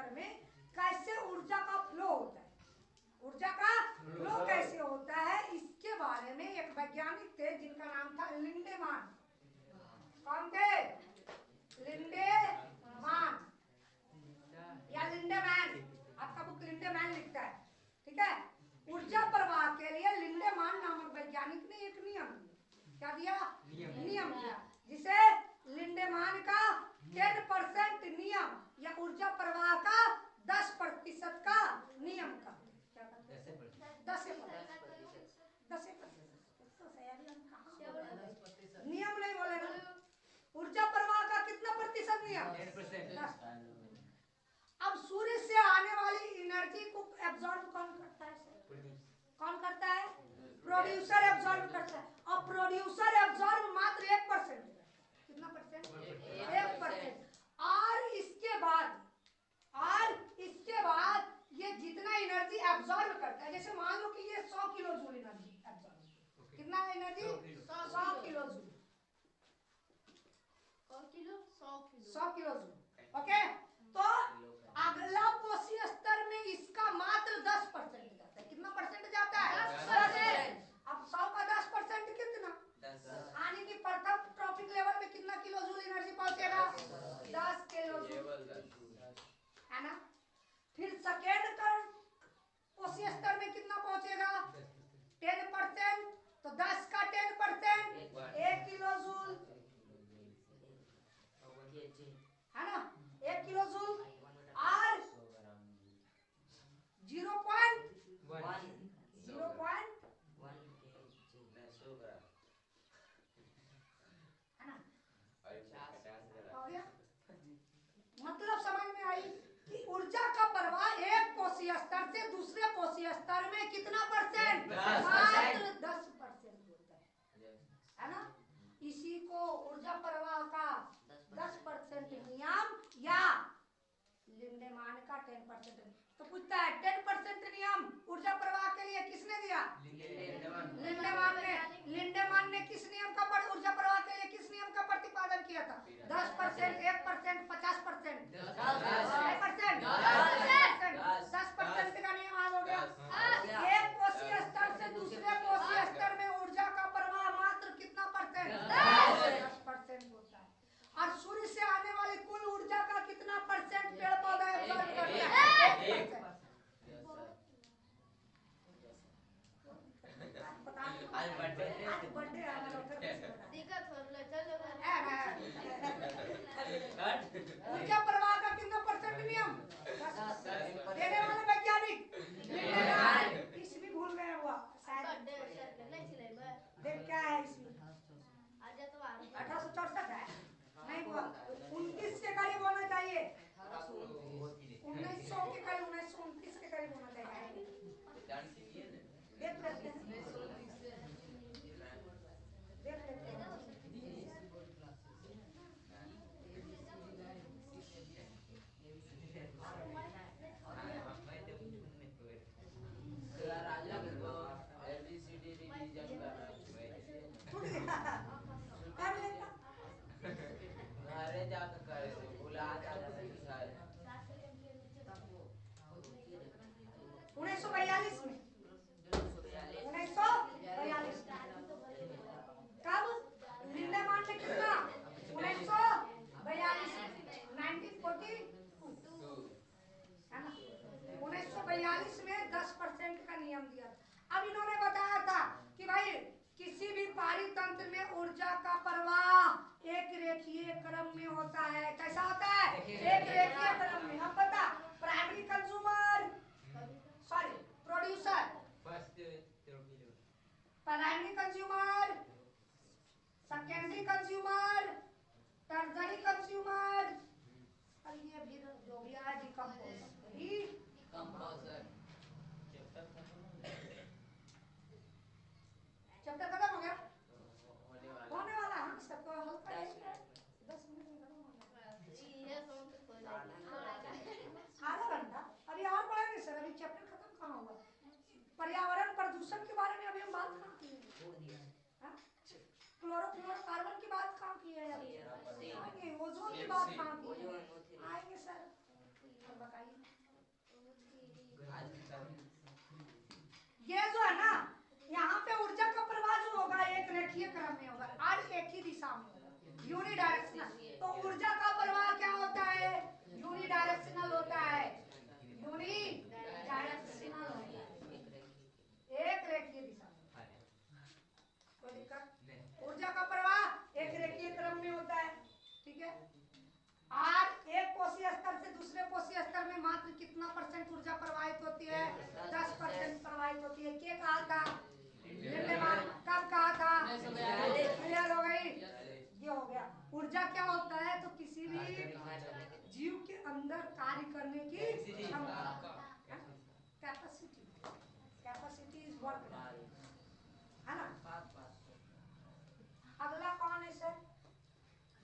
स्तर में कैसे ऊर्जा का फ्लो होता है, ऊर्जा का फ्लो कैसे होता है, इसके बारे में एक वैज्ञानिक थे जिनका नाम था लिंडेमान। कौन थे? लिंडेमान या लिंडेमैन, आपका बुक लिंडेमैन लिखता है, ठीक है। ऊर्जा प्रवाह के लिए लिंडेमान नामक वैज्ञानिक ने एक नियम दिया। क्या दिया? नियम दिया, जिसे लिंडेमान का 10% नियम या ऊर्जा प्रवाह का 10% का नियम का 10% नियम नहीं बोले ना। ऊर्जा प्रवाह का कितना प्रतिशत नियम? 10%। अब सूर्य से आने वाली एनर्जी को एब्जॉर्ब कौन करता है? कौन करता है? प्रोड्यूसर एब्जॉर्ब करता है। और प्रोड्यूसर एब्जॉर्ब मात्र 1%। कितना परसेंट? 1%। और इसके बाद ये जितना एनर्जी एब्जॉर्ब करता है, जैसे मान लो कि ये 100 किलो जूल एनर्जी एब्जॉर्ब, कितना energy? 100 kilo joule. 100 kilo joule, okay. तो अगला कोशी स्तर में इसका मात्र 10% जाता है। कितना परसेंट जाता है? 10%। अब 100 का 10% कितना? 10। यानी कि प्रथम ट्रॉपिक लेवल में कितना किलो जूल एनर्जी पहुंचेगा? 10 किलो जूल, है ना। फिर सेकेंड कोशी स्तर में कितना पहुंचेगा? 10%। तो 10 का 10% 1 किलो जूल, है ना, 1 किलो जूल। और 0.1 है ना, हो गया। मतलब समझ में आई कि ऊर्जा का प्रवाह एक कोशी स्तर से दूसरे कोशी स्तर में कितना परसेंट? मात्र 10% होता है ना। इसी को ऊर्जा प्रवाह का 10% नियम या लिंडेमान का 10%। तो पूछता है 10% नियम ऊर्जा प्रवाह के लिए किसने दिया? लिंडेमान ने। लिंडेमान ने किस नियम का ऊर्जा प्रवाह के लिए किस नियम का प्रतिपादन किया था? 10%, 1%, 50%, 10% का नियम आ हो गया। एक कोशी स्तर से दूसरे कोशी स्तर में ऊर्जा का प्रवाह मात्र कितना परसेंट? 10% होता है। और सूर्य से आने वाली कुल ऊर्जा का कितना परसेंट पेड़ पौधा एब्जॉर्ब करता है? 1%। आज बर्थडे ऊर्जा प्रवाह का कितना परसेंट नियम? 10%। देने वाले वैज्ञानिक इसमें भूल गए हुआ शायद। देख क्या है इसमें? 1864 है, नहीं हुआ। 29 के करीब होना चाहिए, 1900 के करीब, 1929 के करीब होना चाहिए। देख लेते हैं, देख लेते हैं। कर लेता, घरे जाकर करे तो बुला जाता है। 1942 में, 1942 कब? लिंडेमान ने कितना? 1942 1942 है ना। 1942 में 10% का नियम दिया था। अब इन्होंने बताया था कि भाई किसी भी पारितंत्र में ऊर्जा का प्रवाह एक रेखीय क्रम में होता है। कैसा होता है? एक रेखीय क्रम में। हम बता, primary consumer, sorry producer, primary consumer, secondary consumer, tertiary consumer, और ये भी जो भी है डिकम्पोजर। चैप्टर खत्म हो गया? होने वाला है, सबको हल करेंगे 10 मिनट में खत्म हो जाएगा। आधा घंटा अभी और पढ़ेंगे सर, अभी चैप्टर खत्म कहाँ हुआ? पर्यावरण प्रदूषण के बारे में अभी हम बात कहाँ की है? क्लोरोफ्लोरोकार्बन की बात कहाँ की है? अभी ओजोन की बात कहाँ की है? आएंगे सर, बताइए। ये जो है ना, यहाँ पे ऊर्जा का प्रवाह जो होगा एक रेखीय क्रम में होगा और एक ही दिशा में होगा, यूनिडायरेक्शनल। तो ऊर्जा का प्रवाह क्या होता है? यूनिडायरेक्शनल होता है, यूनिडायरेक्शनल होता है, एक रेखीय दिशा में। कोई दिक्कत? ऊर्जा का प्रवाह एक रेखीय क्रम में होता है, ठीक है। और एक कोशीय स्तर से दूसरे कोशीय स्तर में मात्र कितना % ऊर्जा प्रवाहित होती है? 10% प्रवाहित होती है। क्या कहा था? कब कहा था? क्लियर हो गई? ये हो गया। ऊर्जा क्या होता है? तो किसी भी जीव के अंदर कार्य करने की क्षमता, कैपेसिटी। कैपेसिटी इज वर्क, है ना। अगला कौन है सर?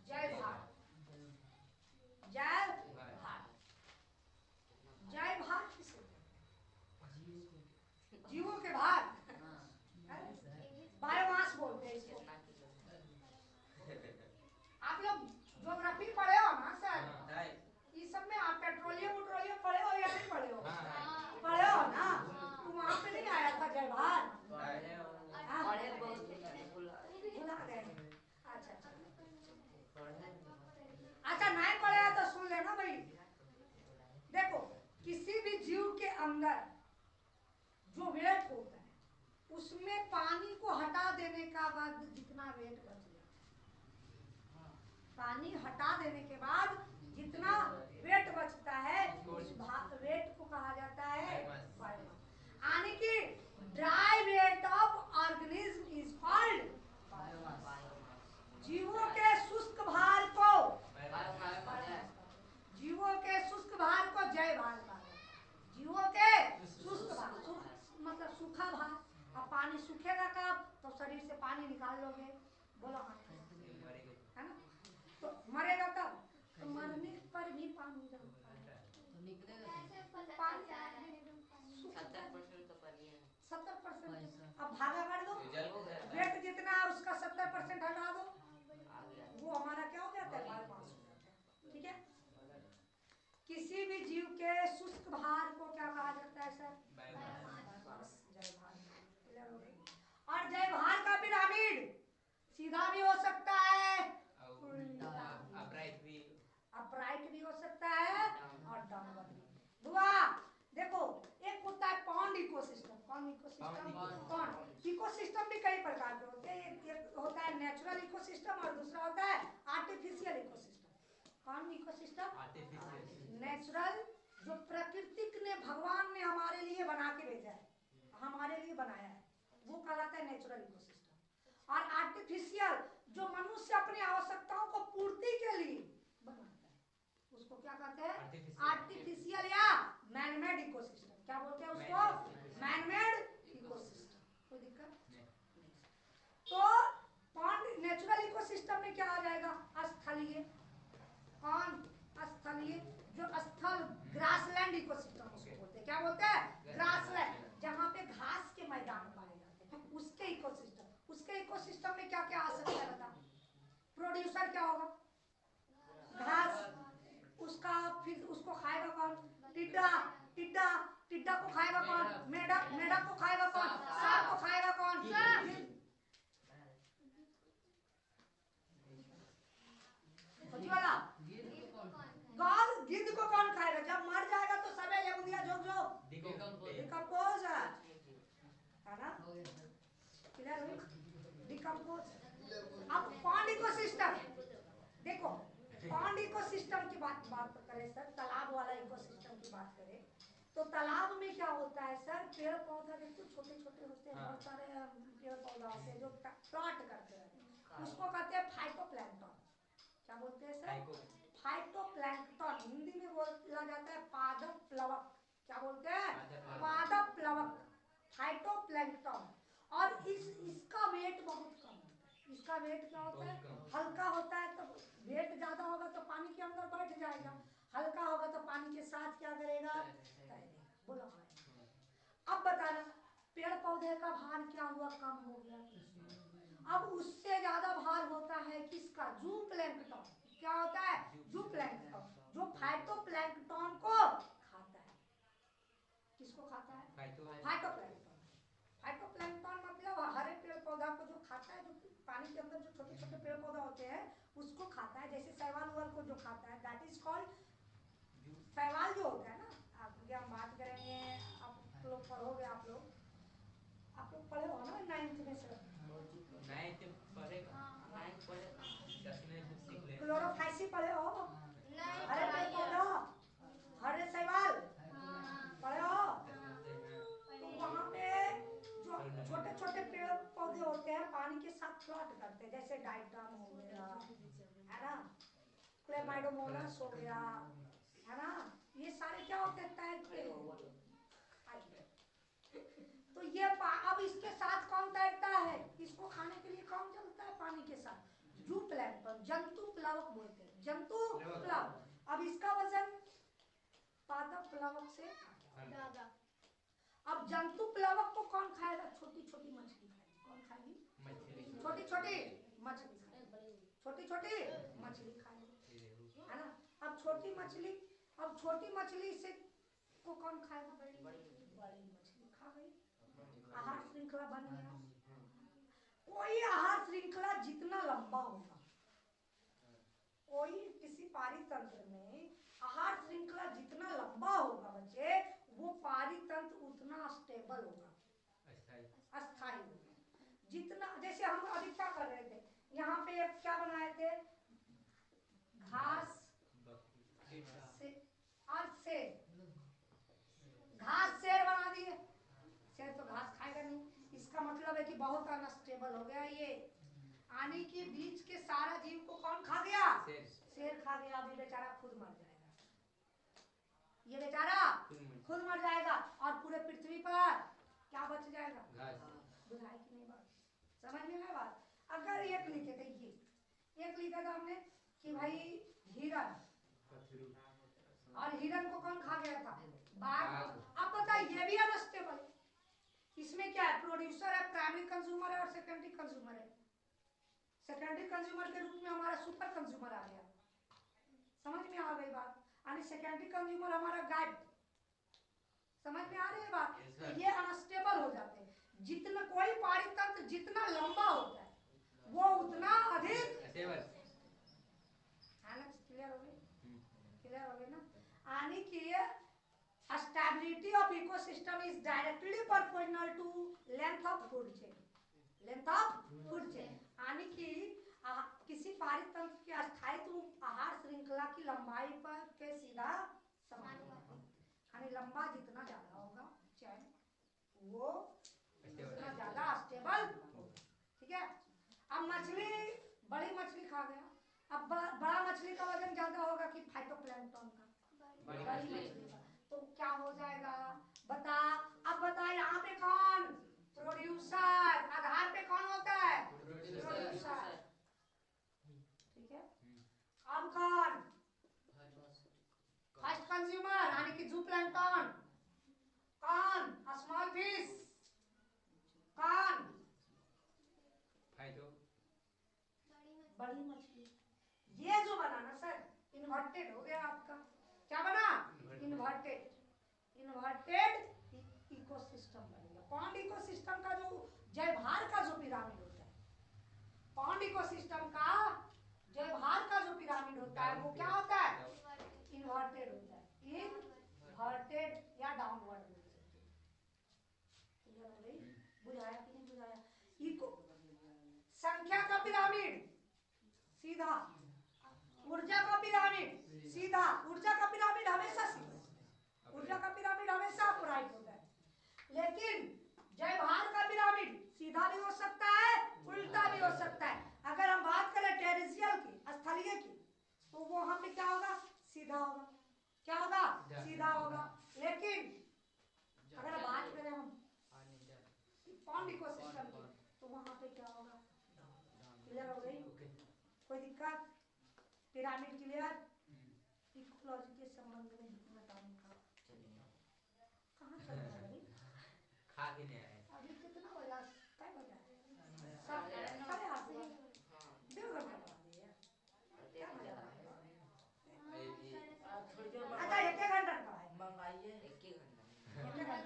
जय भारत। जय भारत। जय भारत किसे कहते हैं? जीवों के भार, बायोमास बोलते हैं इसको। आप लोग ज्योग्राफी पढ़े हो ना सर? इस सब में आप पेट्रोलियम वोट्रोलियम पढ़े हो या नहीं पढ़े हो? पढ़े हो ना? तो वहाँ पे नहीं आया था जय भारत? भुला गए? अच्छा नहीं पढ़े तो सुन लेना भाई। देखो, किसी भी जीव के अंदर जो वेट होता है उसमें पानी को हटा देने का बाद जितना वेट बच गया, पानी हटा देने के बाद जितना वेट बचता है उस वेट को कहा जाता है बायोमास। यानी कि dry weight of organism is called biomass. जीवों के शुष्क भार को, जीवों के शुष्क भार को जय भार कहा जाता है। जीवों के शुष्क भार, मतलब सूखा भार। अब पानी सूखेगा कब? तो शरीर से पानी निकाल लोगे, बोलो हाँ, है ना। तो मरेगा तब, तो मरने पर भी पानी जमता है, पानी 70%। अब भागा कर दो, वेट जितना है उसका 70% हटा दो, वो हमारा क्या हो जाता है? बायोमास हो जाता है, ठीक है। किसी भी जीव के शुष्क भार को क्या कहा जाता है सर? बायोमास। जय भार। क्लियर हो गई? और जय भार का पिरामिड सीधा भी हो सकता है, अपराइट भी हो सकता है और डाउनवर्ड भी। दुआ देखो, एक होता है पॉन्ड इकोसिस्टम। कौन इकोसिस्टम? पॉन्ड इकोसिस्टम भी कई प्रकार के होते हैं। एक होता है नेचुरल इकोसिस्टम और दूसरा होता है आर्टिफिशियल इकोसिस्टम। कौन इकोसिस्टम? नेचुरल, जो प्राकृतिक ने, भगवान ने हमारे लिए बना के भेजा है, हमारे लिए बनाया है, वो कहलाता है नेचुरल इकोसिस्टम। और आर्टिफिशियल, जो मनुष्य अपनी आवश्यकताओं को पूर्ति के लिए बनाता है, उसको क्या कहते हैं? आर्टिफिशियल या मैनमेड इकोसिस्टम। क्या बोलते हैं उसको? Manmade ecosystem. कोई दिक्कत? तो पॉन्ड नेचुरल इकोसिस्टम में क्या आ जाएगा? स्थलीय। कौन? स्थलीय, जो स्थल, ग्रासलैंड इकोसिस्टम उसको बोलते हैं। क्या बोलते हैं? ग्रासलैंड, जहाँ पे घास के मैदान पाए जाते हैं, उसके इकोसिस्टम। उसके इकोसिस्टम में क्या क्या आ सकता है बता? प्रोड्यूसर क्या होगा? घास। उसका फिर उसको खाएगा कौन? टिड्डा। टिड्डा, टिड्डा को खाएगा कौन? मेढक। मेढक को खाएगा कौन? सांप को खाएगा कौन? गाल। गिद्ध को कौन खाएगा? जब मर जाएगा तो सबे लेमुनिया झोंक जो डिकम्पोज है ना। क्लियर हुई? डिकम्पोज। अब पॉन्ड इकोसिस्टम देखो, पॉन्ड इकोसिस्टम की बात करें सर, तालाब वाला इकोसिस्टम की बात करें तो तालाब में क्या होता है सर? पेड़ पौधा देखो छोटे छोटे होते हैं, बहुत सारे पेड़ पौधा होते हैं जो प्लॉट करते हैं, उसको कहते हैं फाइटोप्लैंक्टन। क्या बोलते हैं सर? फाइटोप्लैंक्टन। हिंदी में बोला जाता है पादप प्लवक। क्या बोलते हैं? पादप प्लवक, फाइटोप्लैंक्टन। और इसका वेट बहुत कम होता है। इसका वेट क्या होता है? हल्का होता है। तो वेट ज्यादा होगा तो पानी के अंदर बैठ जाएगा, हल्का होगा तो पानी के साथ क्या करेगा? तैरेगा। बोलो अब बताना, पेड़ पौधे का भार क्या हुआ? कम हो गया। अब उससे ज्यादा भार होता है किसका? जूप्लैंक्टन। क्या होता है? जूप्लैंक्टन, जो फाइटोप्लैंक्टन को खाता है। किसको फाइटोप्लैंक्टन। फाइटोप्लैंक्टन मतलब हरे पेड़ पौधा को जो खाता है, जो पानी के अंदर जो छोटे छोटे पेड़ पौधा होते हैं उसको खाता है। जैसे शैवाल उवाल को जो खाता है, दैट इज कॉल्ड शैवाल जो होता है ना। आगे हम बात करेंगे, आप लोग पढ़ोगे, आप लोग पढ़े हो ना 9th में से। 9th पढ़ेगा, 9th पढ़ेगा, 10 में कुछ सीख ले। क्लोरोफाइसी पढ़े हो? हरे पेड़ पौधा, हरे शैवाल पढ़े हो? तो वहाँ पे जो छोटे छोटे पेड़ पौधे होते हैं पानी के साथ फ्लॉट करते हैं, जैसे डाइटम हो गया, है ना, क्लेमाइडोमोनास हो गया, है ना, ये सारे क्या होते हैं, तैरते हैं। तो ये अब इसके साथ कौन तैरता है, इसको खाने के लिए कौन चलता है पानी के साथ, जू प्लैंक्टन, जंतु प्लावक बोलते हैं, जंतु प्लावक। अब इसका वजन पादप प्लावक से ज्यादा। अब जंतु प्लावक को कौन खाएगा, छोटी छोटी मछली खाएगी। कौन खाएगी, छोटी छोटी मछली खाएगी, छोटी छोटी मछली खाएगी, है ना। अब छोटी मछली से को कौन खाएगा, बड़ी मछली खा गई, आहार श्रृंखला बन गया। कोई आहार श्रृंखला जितना लंबा होगा, कोई किसी पारितंत्र में आहार श्रृंखला जितना लंबा होगा बच्चे, वो पारितंत्र उतना स्टेबल होगा, अस्थायी होगा। जितना, जैसे हम अभी क्या कर रहे थे, यहाँ पे क्या बनाए थे, घास से और सेर, घास शेर बना दिए। शेर तो घास खाएगा नहीं, इसका मतलब है कि बहुत अनस्टेबल हो गया ये। आने के बीच के सारा जीव को कौन खा गया, शेर खा गया। अभी बेचारा खुद मर जाएगा, ये बेचारा खुद मर जाएगा, और पूरे पृथ्वी पर क्या बच जाएगा, बुझाई की नहीं बात, समझ में आया बात। अगर एक लिखे थे, ये एक लिखा था हमने कि भाई हिरन, और हिरन को कौन खा गया था, बाघ। अब बताइए ये भी अनस्टेबल, इसमें क्या है, प्रोड्यूसर है, प्राइमरी कंज्यूमर है और सेकेंडरी कंज्यूमर है। सेकेंडरी कंज्यूमर के रूप में हमारा सुपर कंज्यूमर आ गया, समझ में आ गई बात। यानी सेकेंडरी कंज्यूमर हमारा गायब, समझ में आ रही है बात। तो ये अनस्टेबल हो जाते हैं। जितना कोई पारितंत्र जितना लंबा होता है वो उतना अधिक है ना। क्लियर हो गई, क्लियर हो गई ना। यानी कि stability of ecosystem is directly proportional to length of food chain, length of food chain. यानी कि किसी पारितंत्र के अस्थायित्व आहार श्रृंखला की लंबाई पर के सीधा समानुपाती। यानी लंबा जितना ज्यादा होगा चैन, वो उतना ज्यादा स्टेबल होगा, ठीक है। अब मछली, बड़ी मछली खा गया, अब बड़ा मछली का वजन ज्यादा होगा कि फाइटोप्लैंक्टन का, बड़ी मछली का, तो क्या हो जाएगा बता। अब बता, यहाँ पे कौन प्रोड्यूसर, आधार पे कौन होता है, प्रोड्यूसर, ठीक है। अब कौन फर्स्ट कंज्यूमर, यानी कि जूप्लैंक्टन, कौन स्मॉल फिश, कौन बड़ी मछली। ये जो बना ना सर, इन्वर्टेड हो गया आपका, क्या बना, इन्वर्टेड इकोसिस्टम बन गया। पॉन्ड इकोसिस्टम का जो जयभार का जो पिरामिड होता है, पॉन्ड इकोसिस्टम का जयभार का जो पिरामिड होता है वो क्या होता है, इन्वर्टेड होता है, इन्वर्टेड या डाउनवर्ड बोल सकते हैं। क्लियर हो गई, बुझाया कि नहीं बुझाया। इको संख्या का पिरामिड सीधा, ऊर्जा का पिरामिड सीधा, ऊर्जा का पिरामिड हमेशा सीधा, ऊर्जा का पिरामिड हमेशा अपराइट होता है। लेकिन जयभार का पिरामिड सीधा भी हो सकता है, उल्टा भी हो सकता है। अगर हम बात करें टेरेस्ट्रियल की, स्थलीय की, तो वो हम पे क्या होगा, सीधा होगा, क्या होगा, सीधा होगा। लेकिन अगर बात करें हम पॉन्ड इकोसिस्टम की, तो वहां पे क्या होगा। क्लियर हो गई, कोई दिक्कत, पिरामिड क्लियर। इकोलॉजी के संबंध में जितना टाइम था, कहाँ चल रहा है खा के नहीं आए अभी, कितना बजा, क्या बजा, साढ़े 8 से 1.5 घंटा पढ़ा दिया, क्या मजा आ रहा है। अच्छा 1 घंटा पढ़ाए, मंगाइए 1 घंटा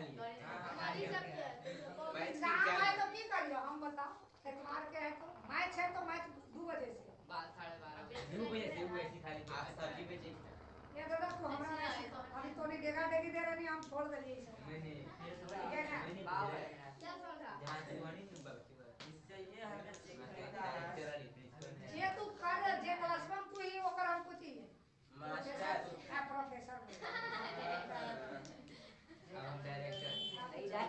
लिए हमारी सब एग्जाम है तो की करियो हम बताओ। एतवार के है तो मैच 2 बजे से। 12:30 2 बजे से खाली आज सब्जी बेचे ये दादा को हमरा नहीं अभी तो नहीं डेगा डेगी दे रही हम छोड़ देलिए सब। नहीं ठीक है ना? बाप है क्या बोल रहा जहां से वाणी नहीं बाबू इससे ये हमें सीखना है ये तू कर जे क्लास में तू ही ओकर हम कुछ ही मास्टर है प्रोफेसर हम डायरेक्टर पहले का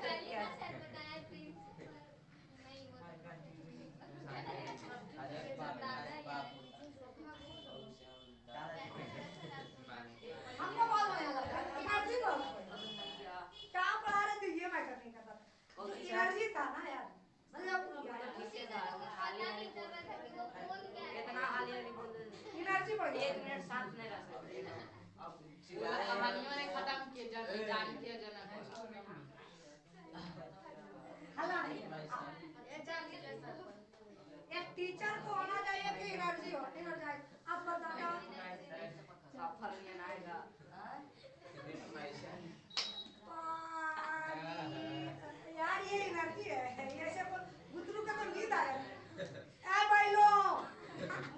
सर बताया प्रिंसिपल नहीं वो अरे बाप हमको बहुत बढ़िया लगता है एनर्जी बहुत क्या पढ़ा रहे थे ये मैं नहीं करता तो एनर्जी था ना यार मतलब पता नहीं चल रहा था कि वो बोल क्या है इतना हाली नहीं बोल एनर्जी बढ़ 1 मिनट शांत नहीं रह सकते कहानियों ने खत्म किए जान किया जाना हल्ला नहीं ये जान के जैसा एक टीचर को होना चाहिए कि एनर्जी हो एनर्जाइज आप बताओ सफल नहीं आएगा यार ये एनर्जी है ऐसे बुतरू का तो नींद आया ए भाई लो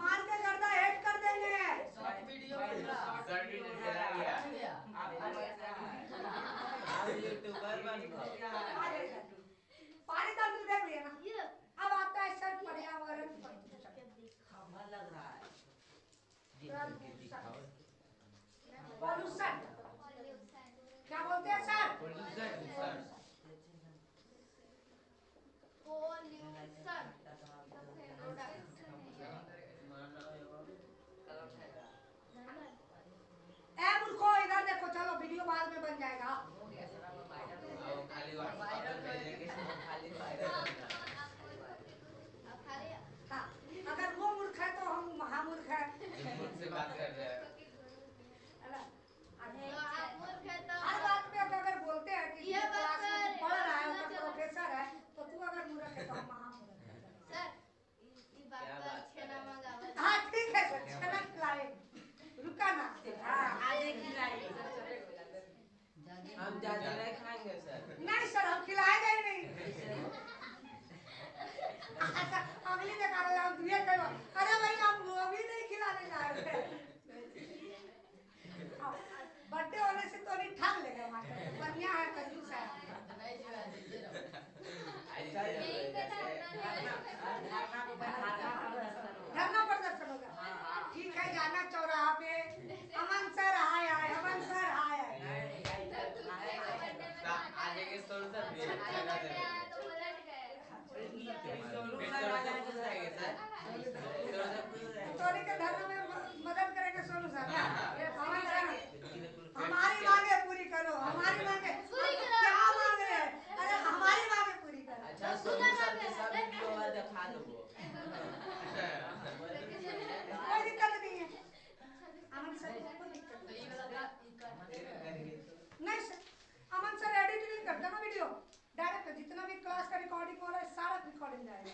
मार के गर्दा हेड कर देंगे वीडियो शॉर्ट वीडियो चला गया आप यूट्यूबर बन गए पानी तंत्र देख लिया ना अब आता है सर पर्यावरण हमारा लग रहा है पॉल्यूशन क्या बोलते हैं सर पॉल्यूशन ए मूर्खो इधर देखो चलो वीडियो बाद में बन जाएगा खाली वायरल भेजेंगे खाली वायरल हाँ अगर वो मूर्ख है तो हम महामूर्ख है से बात कर रहे हैं हर बात पे अगर बोलते हैं कि ये क्लास में तू पढ़ रहा है ऊपर प्रोफेसर है तो तू अगर मूर्ख है तो हम महामूर्ख है सर इस बात पर छेना मंगावा हाँ ठीक है सर छना खिलाए रुका ना हाँ आगे खिलाइए हम ज्यादा नहीं खाएंगे सर नहीं सर हम खिलाएगा ही नहीं अच्छा अगली देखा रहे हम दुनिया कह अरे भाई हम वो भी नहीं खिलाने जा रहे बर्थडे होने से तो नहीं ठाक लेगा मास्टर बढ़िया है कंजूस है धरना प्रदर्शन होगा ठीक है जाना चौराहा पे अमन सर आए आए अमन सर आए आए आगे के सोल सर भी जगह दे तो पलट गए तोरी के धरना में मदद करेंगे सोनू सर अमन सर हमारी मांगे पूरी करो हमारी मांगे पूरी करो। क्या मांग रहे हैं अरे हमारी मांगे पूरी करो अच्छा सोनू सर के सब वीडियो दिखा दो कोई दिक्कत नहीं है अमन सर को कोई दिक्कत नहीं सर अमन सर एडिट नहीं करता ना वीडियो डायरेक्ट जितना भी क्लास का रिकॉर्डिंग हो रहा है सारा रिकॉर्डिंग जाएगा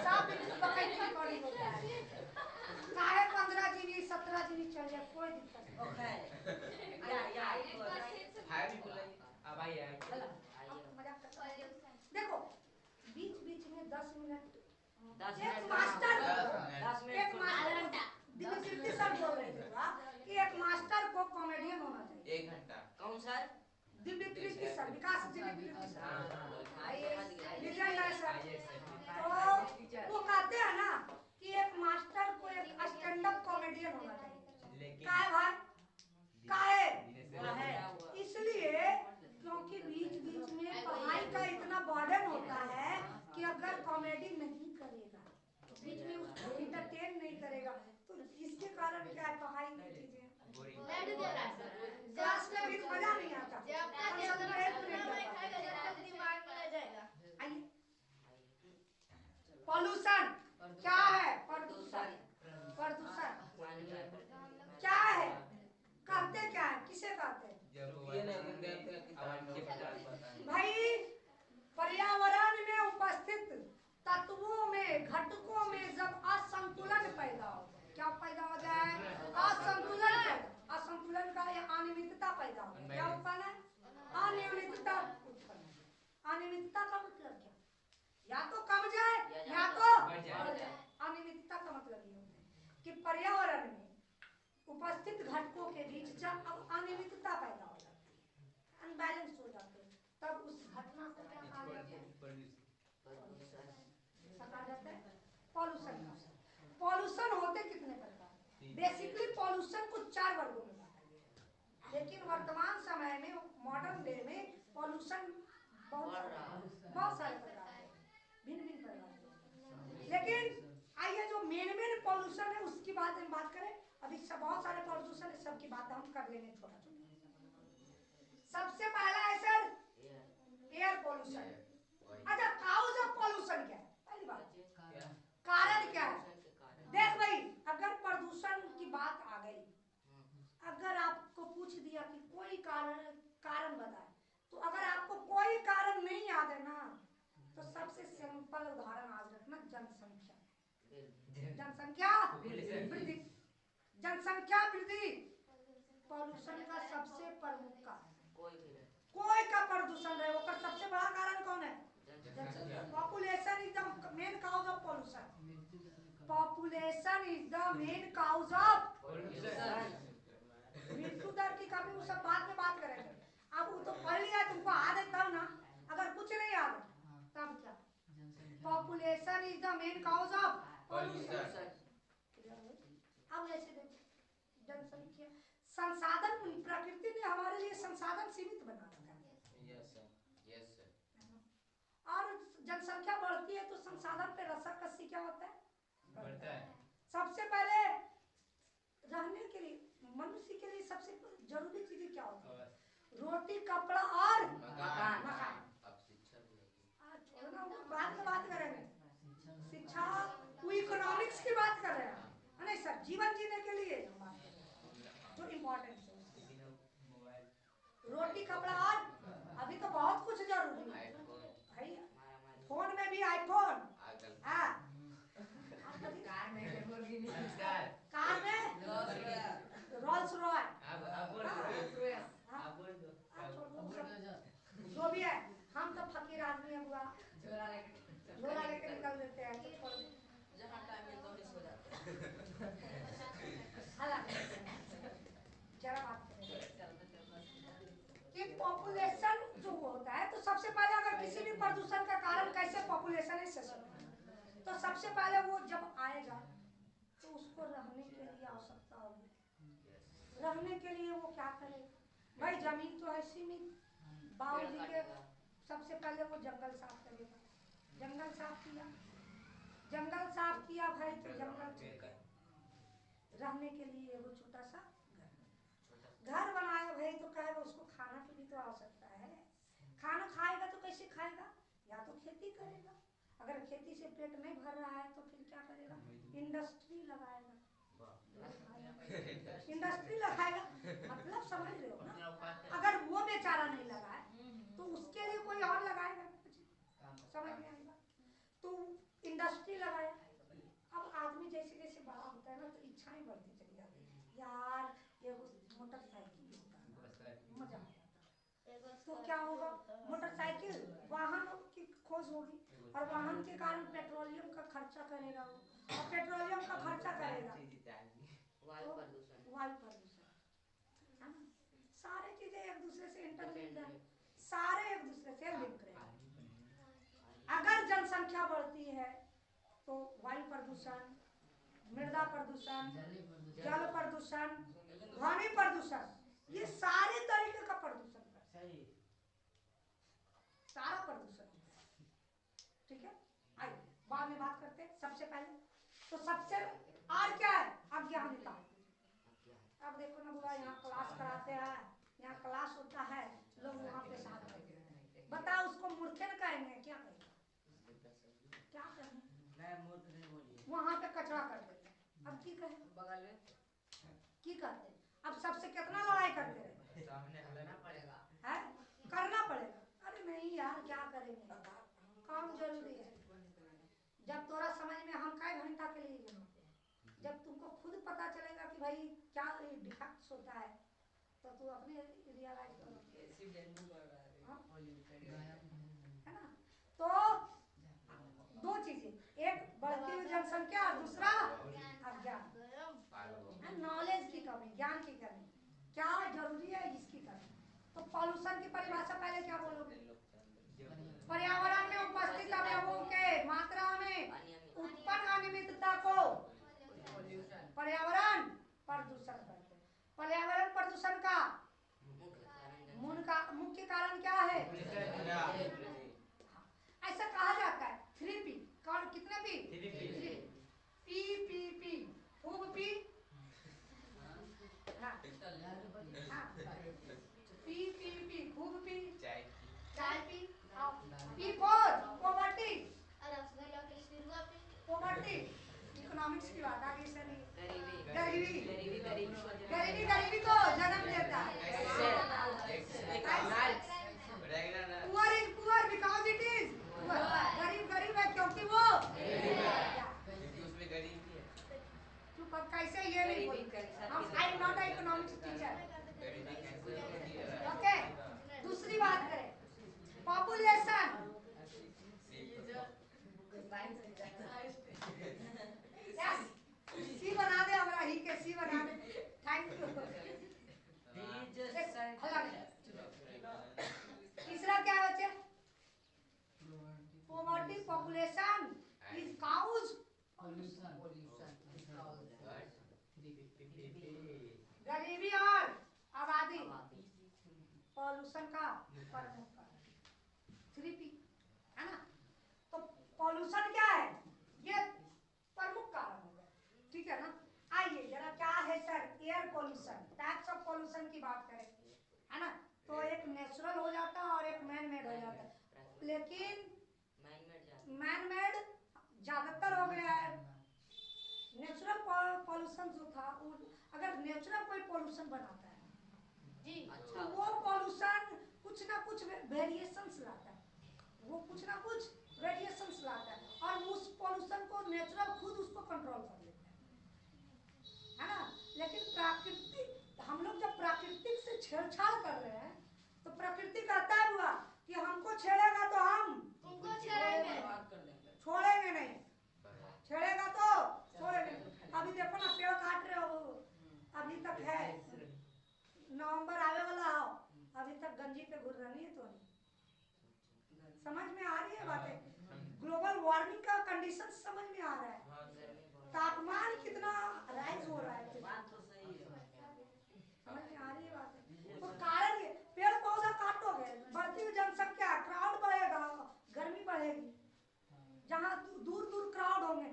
सब बकायदा रिकॉर्डिंग होता है चाहे 15 जीबी 17 जीबी चल जाए कोई दिक्कत नहीं ओके हाय भी बुलाइए अब आइए मजाक करता हूं। देखो बीच बीच में 10 मिनट 10 एक मिनट मास्टर 10 मिनट एक मास्टर दिव्य सर बोल रहे थे कि एक मास्टर को कॉमेडियन होना चाहिए 1 घंटा कौन सर दिव्य कृष्ण सर विकास दिव्य कृष्ण सर विजय नाय सर तो वो कहते हैं ना कि एक मास्टर को एक स्टैंड अप कॉमेडियन होना चाहिए काहे भाई काहे इसलिए क्योंकि बीच बीच में पढ़ाई का इतना बर्डन होता है कि अगर कॉमेडी नहीं करेगा तो बीच में उसको इंटरटेन नहीं करेगा तो इसके कारण क्या है पढ़ाई की चीजें बैठ गया क्लास में भी मजा नहीं आता जब तक एक मिनट बैठेगा जब तक दिमाग में रह जाएगा आइए पॉल्यूशन क्या है प्रदूषण प्रदूषण क्या है कहते क्या है किसे कहते हैं भाई पर्यावरण में उपस्थित तत्वों में घटकों में जब असंतुलन पैदा हो क्या पैदा हो जाए असंतुलन का या अनियमितता पैदा हो क्या उत्पन्न है अनियमितता बढ़ जाए। अनियमितता का मतलब ये होता है कि पर्यावरण में उपस्थित घटकों के बीच जब अब अनियमितता पैदा हो जाती है, अनबैलेंस हो जाते हैं, तब उस घटना को क्या कहा जाता है? कहा जाता है पॉल्यूशन। पॉल्यूशन होते कितने प्रकार? बेसिकली पॉल्यूशन को 4 वर्गों में बांटा गया है, लेकिन वर्तमान समय में मॉडर्न डे में पॉल्यूशन बहुत सारे प्रकार के भिन्न भिन्न प्रकार के। लेकिन आइए जो मेन पॉल्यूशन है उसकी बात हम बात करें। अभी सब बहुत सारे पॉल्यूशन है, सबकी बात हम कर लेंगे छोटा छोटा। सबसे पहला है सर एयर पॉल्यूशन। अच्छा, काउज ऑफ पॉल्यूशन क्या है? पहली बात कारण क्या है? देख भाई, अगर प्रदूषण की बात आ गई, अगर आपको पूछ दिया कि कोई कारण बताए, तो अगर आपको कोई कारण नहीं याद है ना, तो सबसे सिंपल उदाहरण आज रखना, जनसंख्या। जनसंख्या वृद्धि, जनसंख्या वृद्धि पॉल्यूशन का सबसे प्रमुख कारण है। कोई का प्रदूषण रहे, वो सबसे बड़ा कारण कौन है? Population is the main cause of pollution. Population is the main cause of pollution. मृत्यु दर की कमी वो सब बाद में बात करेंगे। अब वो तो पढ़ लिया, तुमको याद है तब ना, अगर कुछ नहीं याद है तब क्या? Population is the main cause of pollution. अब ऐसे देखो, जनसंख्या, संसाधन, प्रकृति ने हमारे लिए संसाधन सीमित बना रखा है। और जनसंख्या बढ़ती है तो संसाधन पे रस्साकसी क्या होता है? बढ़ता है। सबसे पहले रहने के लिए, मनुष्य के लिए सबसे जरूरी चीजें क्या होती है? रोटी, कपड़ा और मकान। अब शिक्षा भी है। छोड़ना, वो बाद में बात करेंगे। शिक्षा, वो इकोनॉमिक्स की बात कर रहे हैं, नहीं सर, जीवन जीने के लिए जो इम्पोर्टेंट है, रोटी, कपड़ा और अभी तो बहुत कुछ जरूरी है भाई। फोन में भी आईफोन, कार में रोल्स रॉय, जो भी है, हम तो फकीर आदमी है, बुआ झोला लेके निकल देते हैं, तो छोड़ जहाँ टाइम मिलता है सो जाते हैं। जरा बात कि पॉपुलेशन जो होता है, तो सबसे पहले अगर किसी भी प्रदूषण का कारण कैसे पॉपुलेशन है, तो सबसे पहले वो जब आएगा तो उसको रहने के लिए आवश्यकता होगी। रहने के लिए वो क्या करे भाई? जमीन तो है सीमित, बाउंड्री के, सबसे पहले वो जंगल साफ करेगा। जंगल साफ किया, जंगल साफ किया भाई, तो जंगल रहने के लिए वो छोटा सा घर बनाया भाई, तो कहेगा उसको खाना की भी तो आवश्यकता है। खाना खाएगा तो कैसे खाएगा? या तो खेती करेगा, अगर खेती से पेट नहीं भर रहा है तो फिर क्या करेगा? इंडस्ट्री लगाएगा। इंडस्ट्री लगाएगा मतलब समझ रहे हो ना? अगर वो बेचारा नहीं लगाए तो उसके लिए कोई और लगाएगा, समझ में आएगा? तो इंडस्ट्री लगाया। अब आदमी जैसे जैसे बड़ा होता है ना, तो इच्छाएं बढ़ती चली जाती है, यार ये मोटरसाइकिल मजा आ जाता। तो क्या होगा? मोटरसाइकिल, वाहनों की खोज होगी, और वाहन के कारण पेट्रोलियम का खर्चा करेगा वो, और पेट्रोलियम का खर्चा करेगा वायु प्रदूषण, वायु प्रदूषण, है ना? सारे चीजें एक दूसरे से इंटरलिंक्ड है, सारे एक दूसरे से लिंक है। अगर जनसंख्या बढ़ती है तो वायु प्रदूषण, मृदा प्रदूषण, जल प्रदूषण, ध्वनि प्रदूषण, ये सारे तरीके का प्रदूषण सारा प्रदूषण, ठीक है? आइए बाद में बात करते हैं। सबसे पहले तो सबसे और क्या है? अज्ञानता। अब देखो ना बुआ, यहाँ क्लास कराते हैं, यहाँ क्लास होता है, लोग वहाँ पे साथ रहते हैं, बताओ उसको मूर्खन कहेंगे? क्या कहेंगे? क्या कहेंगे? मैं मूर्ख नहीं बोलिए, वहाँ पे कचरा कर देते हैं। अब की कहें? बगल में की करते हैं? अब सबसे कितना लड़ाई करते रहे? सामने हलना पड़ेगा, है करना पड़ेगा। अरे नहीं यार, क्या करेंगे, काम जरूरी है। जब तोरा समझ में, हम कई घंटा के लिए जाना, जब तुमको खुद पता चलेगा कि भाई क्या डिफेक्ट्स होता है, तो तू अपने रियलाइज करो, है ना? तो दो चीजें, एक बढ़ती हुई जनसंख्या और दूसरा अज्ञान। नॉलेज की कमी, ज्ञान की कमी, क्या जरूरी है इसकी कमी। तो पॉल्यूशन की परिभाषा पहले क्या बोलोगे? पर्यावरण में उपस्थित अवयवों के मात्रा में उत्पन्न अनियमितता को पर्यावरण प्रदूषण कहते हैं। पर्यावरण प्रदूषण का मुख्य कारण क्या है? ऐसा कहा जाता है 3P। कितने पी? 3P। पी खूब पी, हाँ पी खूब पी, चाय P. P4 poverty, poverty economics की बात आगे से नहीं। गरीबी को जन्म देता है। Poor is poor because it is poor. गरीब है क्योंकि वो चुप। अब कैसे ये नहीं बोलते हम? I am not a economics teacher. Okay, दूसरी बात करें, पॉपुलेशन। सी बना दे, हमरा ही के सी बना दे। Thank you. तीसरा क्या है बच्चे? पॉवर्टी पॉपुलेशन इज काउज गरीबी और आबादी पॉल्यूशन का प्रमुख कारण। 3P है ना। तो पॉल्यूशन क्या है? ये प्रमुख कारण होगा, ठीक है ना। आइए जरा क्या है sir, air pollution, types of pollution की बात करें, है ना। तो एक नेचुरल हो जाता है और एक मैन मेड हो जाता है। लेकिन मैन मेड ज्यादातर हो गया है। नेचुरल पॉल्यूशन जो था, अगर नेचुरल कोई पॉल्यूशन बनाता है जी, तो वो पॉल्यूशन कुछ ना कुछ वेरिएशंस लाता है, वो कुछ ना कुछ वेरिएशंस लाता है, और उस पॉल्यूशन को नेचुरल खुद उसको कंट्रोल कर लेता है ना। लेकिन प्राकृतिक, हम लोग जब प्राकृतिक से छेड़छाड़ कर रहे हैं तो प्रकृति कहता है हुआ कि हमको छेड़ेगा तो हम तुमको छेड़ेंगे, छोड़ेंगे नहीं, छेड़ेगा तो छोड़ेंगे। अभी देखो ना, पेड़ काट रहे हो, अभी तक है, नवंबर आने वाला हो, अभी तक गंजी पे घूर रही है। तो नहीं समझ में आ रही है बातें? ग्लोबल वार्मिंग का कंडीशन समझ में आ रहा है, तापमान कितना राइज हो रहा है, समझ में आ रही है बातें? तो कारण ये, पेड़ पौधा काटोगे, बढ़ती हुई जनसंख्या, क्राउड बढ़ेगा, गर्मी बढ़ेगी। जहाँ दूर दूर क्राउड होंगे,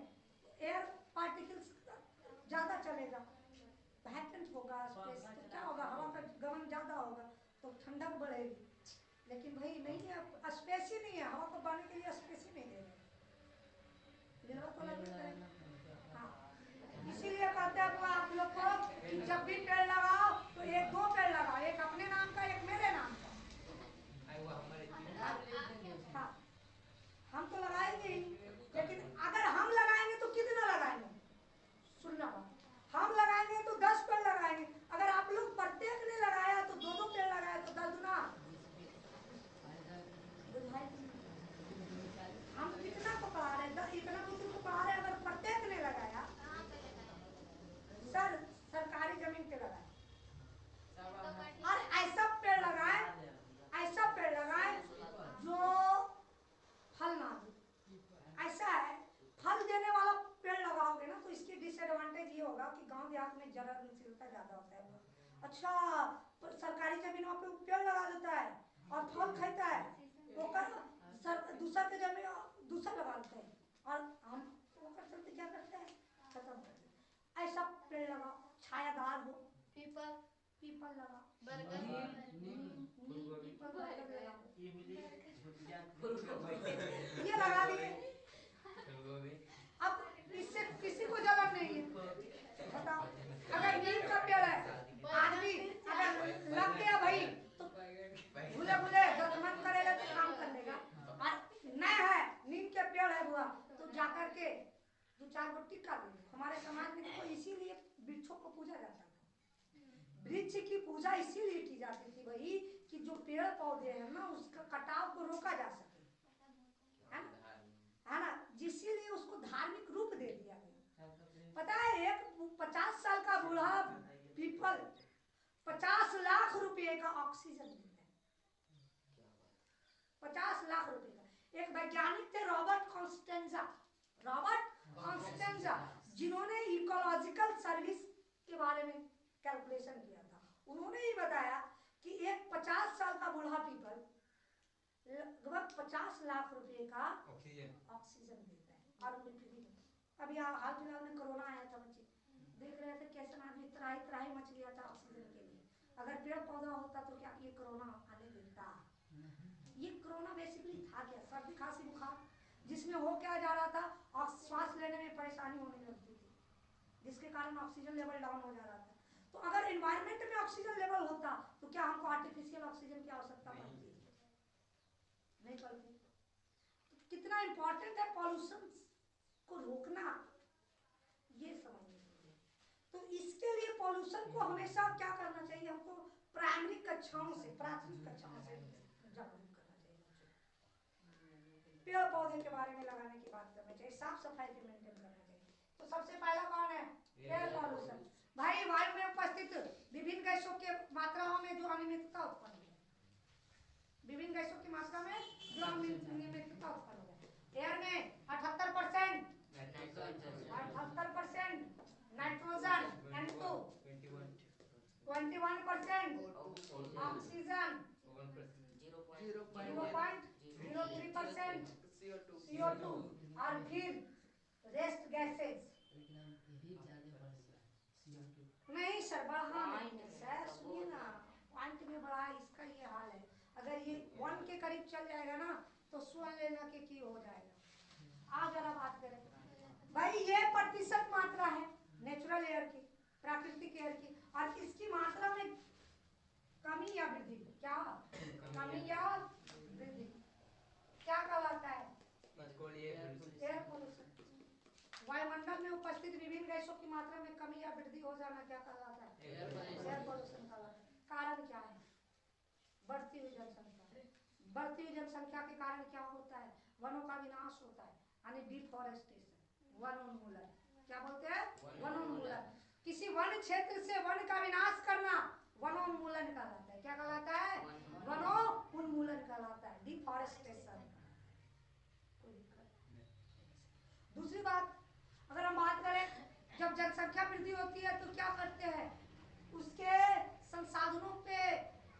एयर पार्टिकल्स ज्यादा चलेगा, वैकेंट होगा स्पेस, तो क्या होगा, हवा का गमन ज्यादा होगा, तो ठंडक बढ़ेगी। लेकिन भाई नहीं है, स्पेस ही नहीं है, हवा को बढ़ने के लिए स्पेस ही नहीं दे रहे। हाँ, इसीलिए कहते हैं आप लोग को कि जब भी पेड़ लगाओ तो एक दो पेड़ लगाओ, एक अपने नाम का, एक मेरे नाम का। हाँ, हम तो लगाएंगे ही, लेकिन अगर हम लगाएंगे तो कितना लगाएंगे? सुनना बात, हम लगाएंगे तो 10 पेड़ लगाएंगे, अगर आप लोग प्रत्येक ने लगाया तो 2-2 पेड़ लगाया तो 10 गुना। हम कितना को पढ़ा रहे हैं? इतना बुजुर्ग को पढ़ा रहे हैं, अगर प्रत्येक ने लगाया, सर सरकारी जमीन पे लगाए, और ऐसा पेड़ लगाए, ऐसा पेड़ लगाए जो फल ना दे। ऐसा है, फल देने वाला पेड़ लगाओगे ना तो इसकी डिसएडवांटेज ये होगा कि गांव देहात में जलनशीलता ज्यादा होता है। अच्छा, तो सरकारी जमीनों पे पेड़ लगा देता है और फल खाता है, तो दूसरा के जमीन दूसरा लगा देते हैं, और हम चलते क्या करते हैं, खत्म कर देते। ऐसा पेड़ लगाओ, छायादार हो, पीपल लगाओ, ये लगा दिए। अब इससे किसी को जलन नहीं है, बताओ। अगर नीम का पेड़ है, आदमी अगर लग गया भाई तो भूले भूले मन करेगा तो काम कर लेगा, और नहीं है नीम के पेड़ है हुआ तो जाकर के 2-4 गो टिक्का दे। हमारे समाज में देखो, इसीलिए वृक्षों को पूजा जाता था। वृक्ष की पूजा इसीलिए की जाती थी भाई कि जो पेड़ पौधे हैं ना, उसका कटाव को रोका जा सके, है ना, इसीलिए उसको धार्मिक रूप दे दिया गया। 50 लाख रुपए का ऑक्सीजन देते हैं। 50 लाख रुपए का। एक वैज्ञानिक थे रॉबर्ट कॉन्स्टेंजा, जिन्होंने इकोलॉजिकल सर्विस के बारे में कैलकुलेशन किया था। उन्होंने ही बताया कि एक 50 साल का बूढ़ा पीपल लगभग 50 लाख रुपए का ऑक्सीजन देता है और उन्हें फ्री में। अभी हाल फिलहाल में कोरोना आया था, बच्चे देख रहे थे कैसे आदमी त्राही मच गया था ऑक्सीजन के लिए। अगर पेड़ पौधा होता तो क्या ये कोरोना आने देता? ये कोरोना बेसिकली था क्या? सर्दी खांसी बुखार, जिसमें हो क्या जा रहा था, और सांस लेने में परेशानी होने लगती थी, जिसके कारण ऑक्सीजन लेवल डाउन हो जा रहा था। तो अगर एनवायरनमेंट में ऑक्सीजन लेवल होता तो क्या हमको आर्टिफिशियल ऑक्सीजन की आवश्यकता पड़ती? नहीं पड़ती। तो कितना इंपॉर्टेंट है पॉल्यूशन को रोकना, ये समझने के लिए। तो इसके लिए पॉल्यूशन को हमेशा क्या करना चाहिए? हमको प्राथमिक कक्षाओं से जागरूक करना चाहिए। पेड़ पौधे के बारे में लगाने की बात करनी चाहिए, साफ सफाई के मेंटेन करना चाहिए। तो सबसे पहला कौन है? Air pollution. भाई वायु में उपस्थित विभिन्न गैसों के मात्राओं में जो अनियमितता उत्पन्न है, विभिन्न गैसों की मात्रा में जो अनियमितता उत्पन्न हो है। एयर में 78% नाइट्रोजन N2, 21% ऑक्सीजन, 0.03% CO2 और फिर रेस्ट गैसेज। नहीं सर, बढ़ा नहीं सर, सुनिए ना, पॉइंट में बढ़ा, इसका ये हाल है। अगर ये 1 के करीब चल जाएगा ना तो सुन लेना कि की हो जाएगा। आज जरा बात करें भाई, ये प्रतिशत मात्रा है नेचुरल एयर की, प्राकृतिक एयर की, और इसकी मात्रा में कमी या वृद्धि, क्या कमी या वृद्धि क्या कहलाता है? Air pollution. वायुमंडल में उपस्थित विभिन्न गैसों की मात्रा में कमी या वृद्धि हो जाना क्या कहलाता है? एयर पॉल्यूशन कहलाता है। कारण क्या है? बढ़ती हुई जनसंख्या। बढ़ती हुई जनसंख्या के कारण क्या होता है? वनों का विनाश होता है, यानी डिफॉरेस्टेशन, वनोन्मूलन। क्या बोलते हैं? वनोन्मूलन। किसी वन क्षेत्र से वन का विनाश करना वनोन्मूलन कहलाता है। क्या कहलाता है? वनोन्मूलन कहलाता है, डिफॉरेस्टेशन। दूसरी बात, अगर हम बात करें, जब जनसंख्या वृद्धि होती है तो क्या करते हैं? उसके संसाधनों पे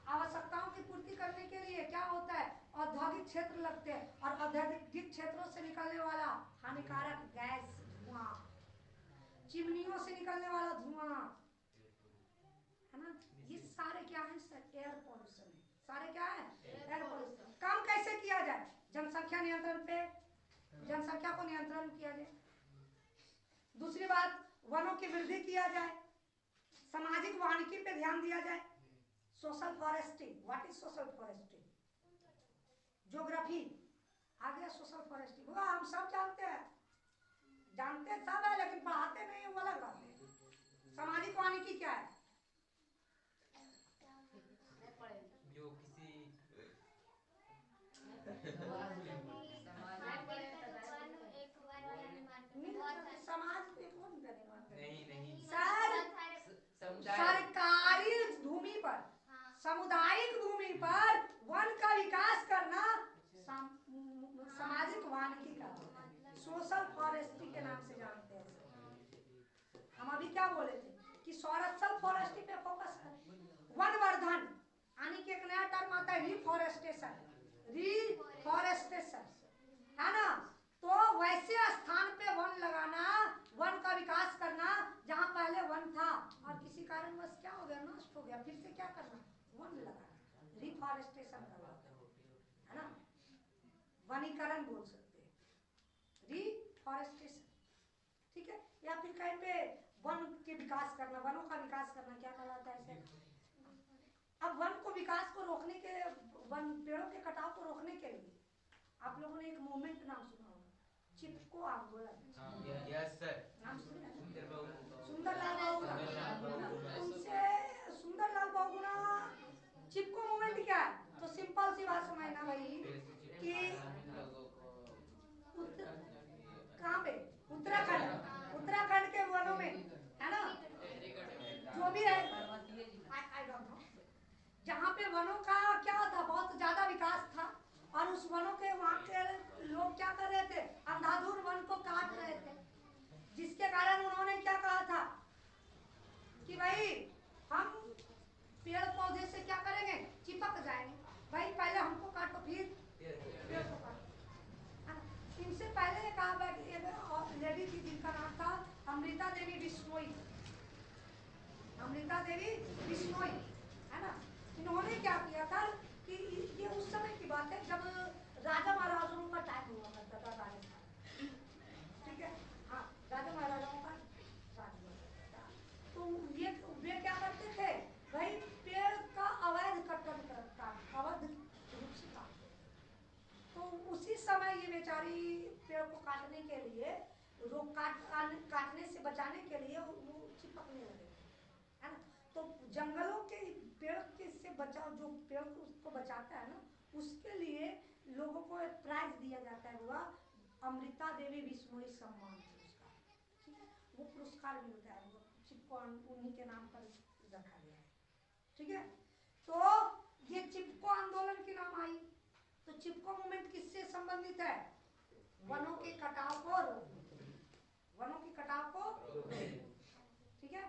आवश्यकताओं की पूर्ति करने के लिए क्या होता है? औद्योगिक क्षेत्र लगते हैं, और औद्योगिक क्षेत्रों से निकलने वाला हानिकारक गैस, धुआं, चिमनियों से निकलने वाला धुआं, है ना, ये सारे क्या है? एयर पॉल्यूशन है। सारे क्या है? Air pollution. काम कैसे किया जाए? जनसंख्या नियंत्रण पे, जनसंख्या को नियंत्रण किया जाए। दूसरी बात, वनों की वृद्धि किया जाए, सामाजिक वानिकी पे ध्यान दिया जाए। Social foresting. What is social foresting? Geography आ गया। सोशल फॉरेस्टिंग हुआ, हम सब जानते हैं, जानते सब है, लेकिन पढ़ाते नहीं, वो अलग बात है। सामाजिक वानिकी क्या है? जो किसी समाज में कौन निर्माण करे? नहीं सरकारी भूमि पर, सामुदायिक भूमि पर वन का विकास करना सामाजिक वानिकी का, सोशल फॉरेस्ट्री के नाम से जानते हैं। हम अभी क्या बोले थे कि सोशल फॉरेस्ट्री पे फोकस कर, वनवर्धन, यानी कि एक नया टर्म आता है रिफॉरेस्टेशन। रिफॉरेस्टेशन है ना, तो वैसे स्थान पे वन लगाना, वन का विकास करना जहां पहले वन था और किसी कारणवश क्या हो गया? नष्ट हो गया, फिर से क्या करना? वन लगाना, रिफॉरेस्टेशन करना, है ना, वनीकरण बोल सकते हैं, रिफॉरेस्टेशन। ठीक है, या फिर कहीं पे वन के विकास करना, वनों का विकास करना क्या कहलाता है इसे? अब वन को विकास को रोकने के, वन पेड़ों के कटाव को रोकने के लिए आप लोगों ने एक मूवमेंट नाम सुना होगा, चिपको आंदोलन। यस सर, नाम सुना? सुंदरलाल बहुगुणा। उनसे सुंदरलाल बहुगुणा, चिपको मूवमेंट क्या है? तो सिंपल सी बात समझना भाई कि कहाँ पे? उत्तराखंड के वनों में, है ना, जो भी है, आई डोंट नो, लोग क्या कर रहे थे, अंधाधुन वन को काट रहे थे, जिसके कारण उन्होंने क्या कहा था कि भाई हम पेड़ पौधे से क्या करेंगे, चिपक जाएंगे। भाई पहले हमको काटो फिर पेड़ को काटो, है ना। इनसे पहले कहा लेडी थी जिनका नाम था अमृता देवी बिश्नोई, अमृता देवी बिश्नोई, है ना। इन्होंने क्या किया था कि ये उस समय की बात है जब राजा महाराजाओं का टाइम हुआ करता था राजस्थान, ठीक है, हाँ राजा महाराजाओं का राज हुआ करता था। तो ये वे क्या करते थे भाई, पेड़ का अवैध कटन करता, अवैध रूप से काटते थे। तो उसी समय ये बेचारी पेड़ को काटने के लिए काटने से बचाने के लिए वो चिपकने लगे, है ना। तो जंगलों के पेड़ के से बचाओ, जो पेड़ को उसको बचाता है ना, उसके लिए लोगों को एक प्राइज दिया जाता है, हुआ अमृता देवी बिश्नोई सम्मान पुरस्कार, ठीक है। वो पुरस्कार मिलता है, वो चिपको उन्हीं के नाम पर रखा गया है, ठीक है। तो ये चिपको आंदोलन की नाम आई। तो चिपको मूवमेंट किससे संबंधित है, वनों के कटाव को रोकने, वनों के कटाव को रोकने, ठीक है।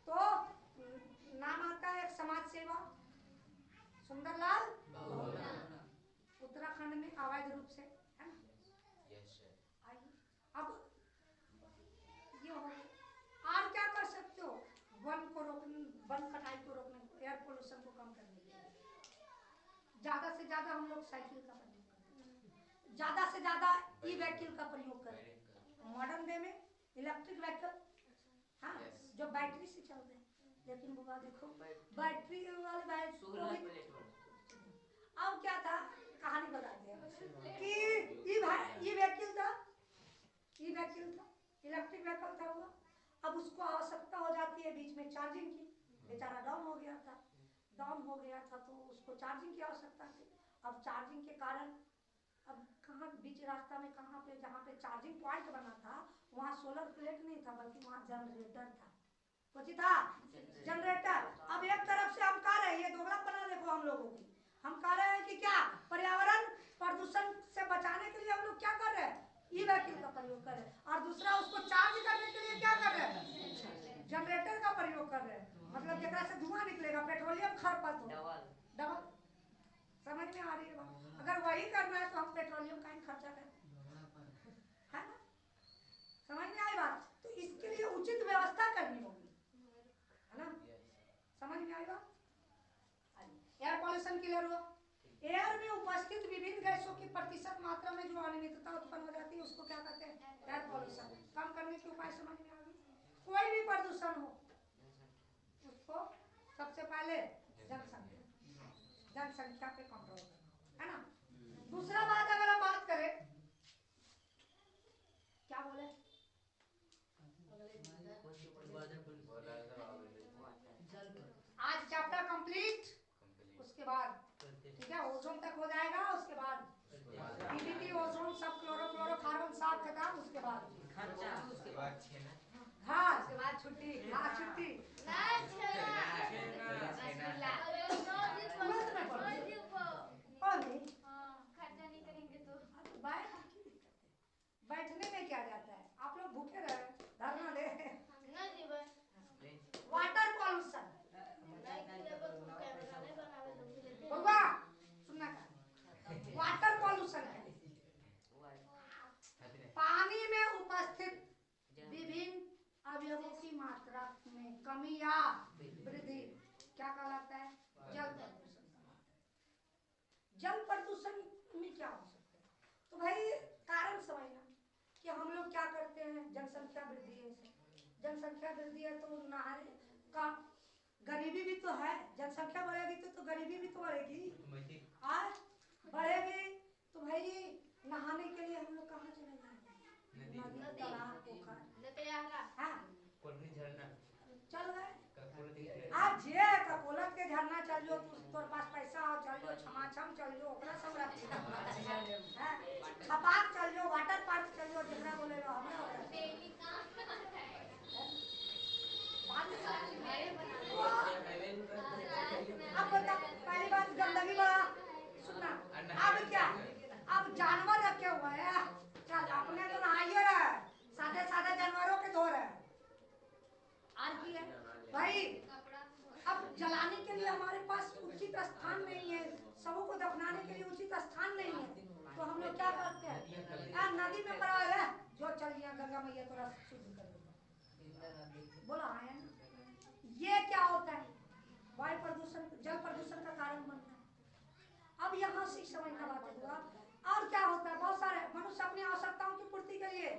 तो नाम आता है एक समाज सेवा सुंदरलाल उत्तराखंड में अवैध रूप से, है ना। आइए अब ये हो गया। और क्या कर सकते हो, वन को रोकने, वन कटाई को रोकने, एयर पोल्यूशन को कम करने के लिए ज्यादा से ज्यादा हम लोग साइकिल का प्रयोग करें, ज्यादा से ज्यादा ई व्हीकल का प्रयोग करें, मॉडर्न वे में इलेक्ट्रिक व्हीकल, हाँ जो बैटरी से चलते हैं। लेकिन बुआ देखो बैटरी वाले बाइक को भी, अब क्या था कहानी बताते हैं कि ये व्हीकल था, ये व्हीकल था, इलेक्ट्रिक व्हीकल था वो। अब उसको आवश्यकता हो जाती है बीच में चार्जिंग की, बेचारा डाउन हो गया था, डाउन हो गया था तो उसको चार्जिंग की आवश्यकता थी। अब चार्जिंग के कारण अब कहाँ बीच रास्ता में कहाँ पे, जहाँ पे चार्जिंग पॉइंट बना था वहाँ सोलर प्लेट नहीं था, बल्कि वहाँ जनरेटर था, कुछ था जनरेटर। अब एक तरफ से हम कह रहे हैं, ये दोगलापना देखो हम लोगों की, हम कह रहे हैं कि क्या पर्यावरण प्रदूषण से बचाने के लिए हम लोग क्या कर रहे हैं, ई व्हीकल का प्रयोग कर रहे हैं, और दूसरा उसको चार्ज करने के लिए क्या कर रहे हैं, जनरेटर का प्रयोग कर रहे हैं। मतलब जगह से धुआं निकलेगा, पेट्रोलियम खपत हो डबल, समझ में आ रही है बात। अगर वही करना है तो हम पेट्रोलियम का ही खर्चा करें, है ना, समझ में आई बात। तो इसके लिए उचित व्यवस्था करनी होगी, है ना, समझ में आई बात। एयर पॉल्यूशन क्लियर हुआ। एयर में उपस्थित विभिन्न गैसों की प्रतिशत मात्रा में जो अनियमितता उत्पन्न हो जाती है उसको क्या कहते हैं, एयर पॉल्यूशन। कम करने के उपाय समझ में आ गई। कोई भी प्रदूषण हो उसको सबसे पहले जनसंख्या पे कंट्रोल करना, है ना। दूसरा बात अगर हम बात करें, क्या बोले, आज चैप्टर कंप्लीट, उसके बाद ठीक है ओजोन तक हो जाएगा, उसके बाद पीवीटी ओजोन सब क्लोरोफ्लोरोकार्बन साफ खत्म, उसके बाद हाँ उसके बाद छुट्टी, हाँ छुट्टी खर्चा नहीं करेंगे तो बैठने में क्या जाता है, आप लोग भूखे रहे धरना दे। ना जीवन वाटर पॉल्यूशन, नहीं बउआ सुनना का, वाटर पॉल्यूशन है पानी में उपस्थित विभिन्न अवयवों की मात्रा में कमी या वृद्धि, क्या कहलाता है, जल प्रदूषण। जल प्रदूषण में क्या हो सकता है, तो भाई कारण समझना कि हम लोग क्या करते हैं, जनसंख्या वृद्धि है, जनसंख्या वृद्धि है तो नहाने का गरीबी भी तो है, जनसंख्या बढ़ेगी तो गरीबी भी तो बढ़ेगी, आज बढ़ेगी तो भाई नहाने के लिए हम लोग कहाँ चले जाएंगे, नदी तालाब पोखर, हाँ चल गए। आज जे कपोला के झरना चल जो, तोर पास पैसा हो चल जो, छमाछम चल जो, ओकरा संरक्षित है, छपाक चल जो, वाटर पार्क चल जो, जितना बोले लो हमरा अब बता, पहली बात गंदगी बढ़ा, सुनना अब क्या, अब जानवर तीर्थ स्थान नहीं है तो हम लोग क्या करते हैं नदी में पड़ा है जो चल गया गंगा मैया थोड़ा शुद्ध कर देता बोला हाँ है ना। ये क्या होता है वायु प्रदूषण जल प्रदूषण का कारण बनता है। अब यहाँ से समय का बात हुआ और क्या होता है बहुत सारे मनुष्य अपनी आवश्यकताओं की पूर्ति के लिए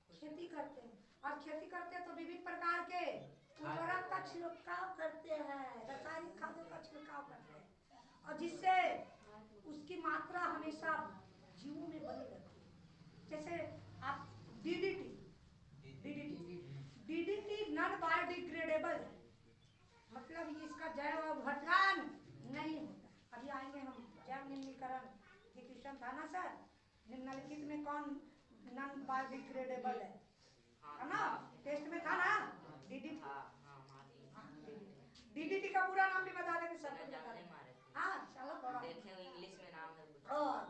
खेती करते हैं और खेती करते हैं तो विभिन्न प्रकार के उर्वरक का छिड़काव करते हैं रासायनिक खादों का छिड़काव करते हैं और जिससे उसकी मात्रा हमेशा जीवों में बनी रहती है। जैसे आप डीडीटी नॉन बायोडिग्रेडेबल है मतलब ये इसका जैव अपघटन नहीं होता। अभी आएंगे हम जैव निम्नीकरण ये क्वेश्चन था ना सर निम्नलिखित में कौन नॉन बायोडिग्रेडेबल है ना टेस्ट में था ना डीडीटी का पूरा नाम भी बता देंगे सर हाँ चलो देखे इंग्लिश में नाम है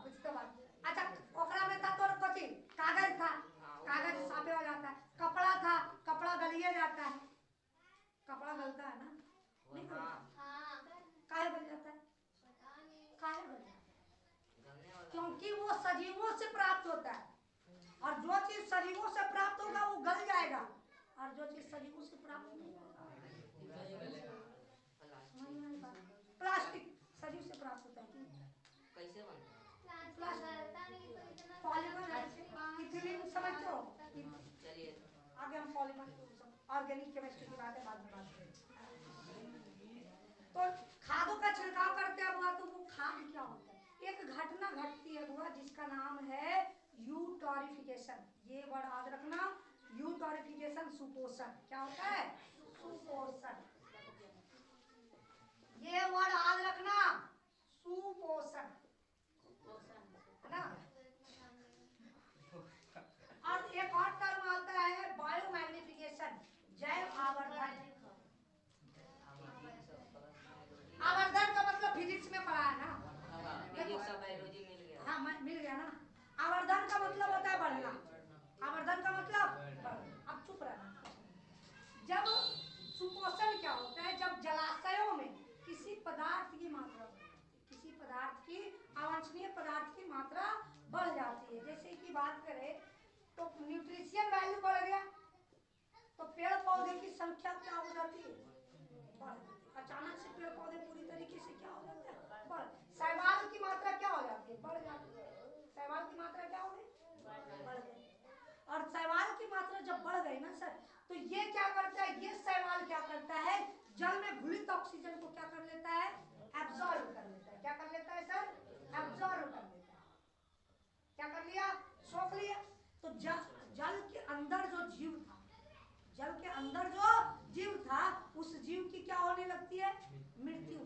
कुछ तो बात अच्छा ओकरा में था तो कोची कागज था कागज साफे हो जाता है कपड़ा था कपड़ा गलिए जाता है कपड़ा गलता है ना नहीं काहे गल जाता है काहे गल जाता है क्योंकि वो सजीवों से प्राप्त होता है और जो चीज सजीवों से प्राप्त होगा वो गल जाएगा और जो चीज सजीवों से प्राप्त नहीं होगा प्लास्टिक सजीव से प्राप्त होता है कैसे बनता है प्लास्टिक पॉलीमर है इथिलीन समझते हो चलिए आगे हम पॉलीमर ऑर्गेनिक केमिस्ट्री की बातें बाद में बात करेंगे। तो खादों का छिड़काव करते हैं बुआ तो वो खाद क्या होता है एक घटना घटती है बुआ जिसका नाम है यूटोरिफिकेशन ये वर्ड याद रखना यूटोरिफिकेशन सुपोषण क्या होता है सुपोषण ये वर्ड याद रखना सुपोषण है ना। और एक और टर्म आता है बायोमैग्निफिकेशन जैव आवर्धन आवर्धन का मतलब फिजिक्स में पढ़ा है ना फिजिक्स बायोलॉजी मिल गया हाँ मिल गया ना। आवर्धन का मतलब होता है बढ़ना आवर्धन का मतलब बढ़ना अब चुप रहना। जब सुपोषण क्या होता है जब जलाशयों में किसी पदार्थ की मात्रा किसी पदार्थ की अवांछनीय पदार्थ की मात्रा बढ़ जाती है जैसे कि बात करें तो न्यूट्रिशियन वैल्यू बढ़ गया तो पेड़ पौधे की संख्या क्या हो जाती है बढ़ अचानक से पेड़ पौधे पूरी तरीके से क्या हो जाते हैं बढ़ शैवाल की मात्रा क्या हो जाती है बढ़ जाती है शैवाल की मात्रा क्या हो गई बढ़ गई और शैवाल की मात्रा जब बढ़ गई ना सर तो ये क्या करता है ये शैवाल क्या करता है जल में घुलित ऑक्सीजन को क्या कर लेता है एब्जॉर्ब कर लेता है क्या कर लेता है सर एब्जॉर्ब कर लेता है क्या कर लिया सोख लिया तो जल के अंदर जो जीव था जल के अंदर जो जीव था उस जीव की क्या होने लगती है मृत्यु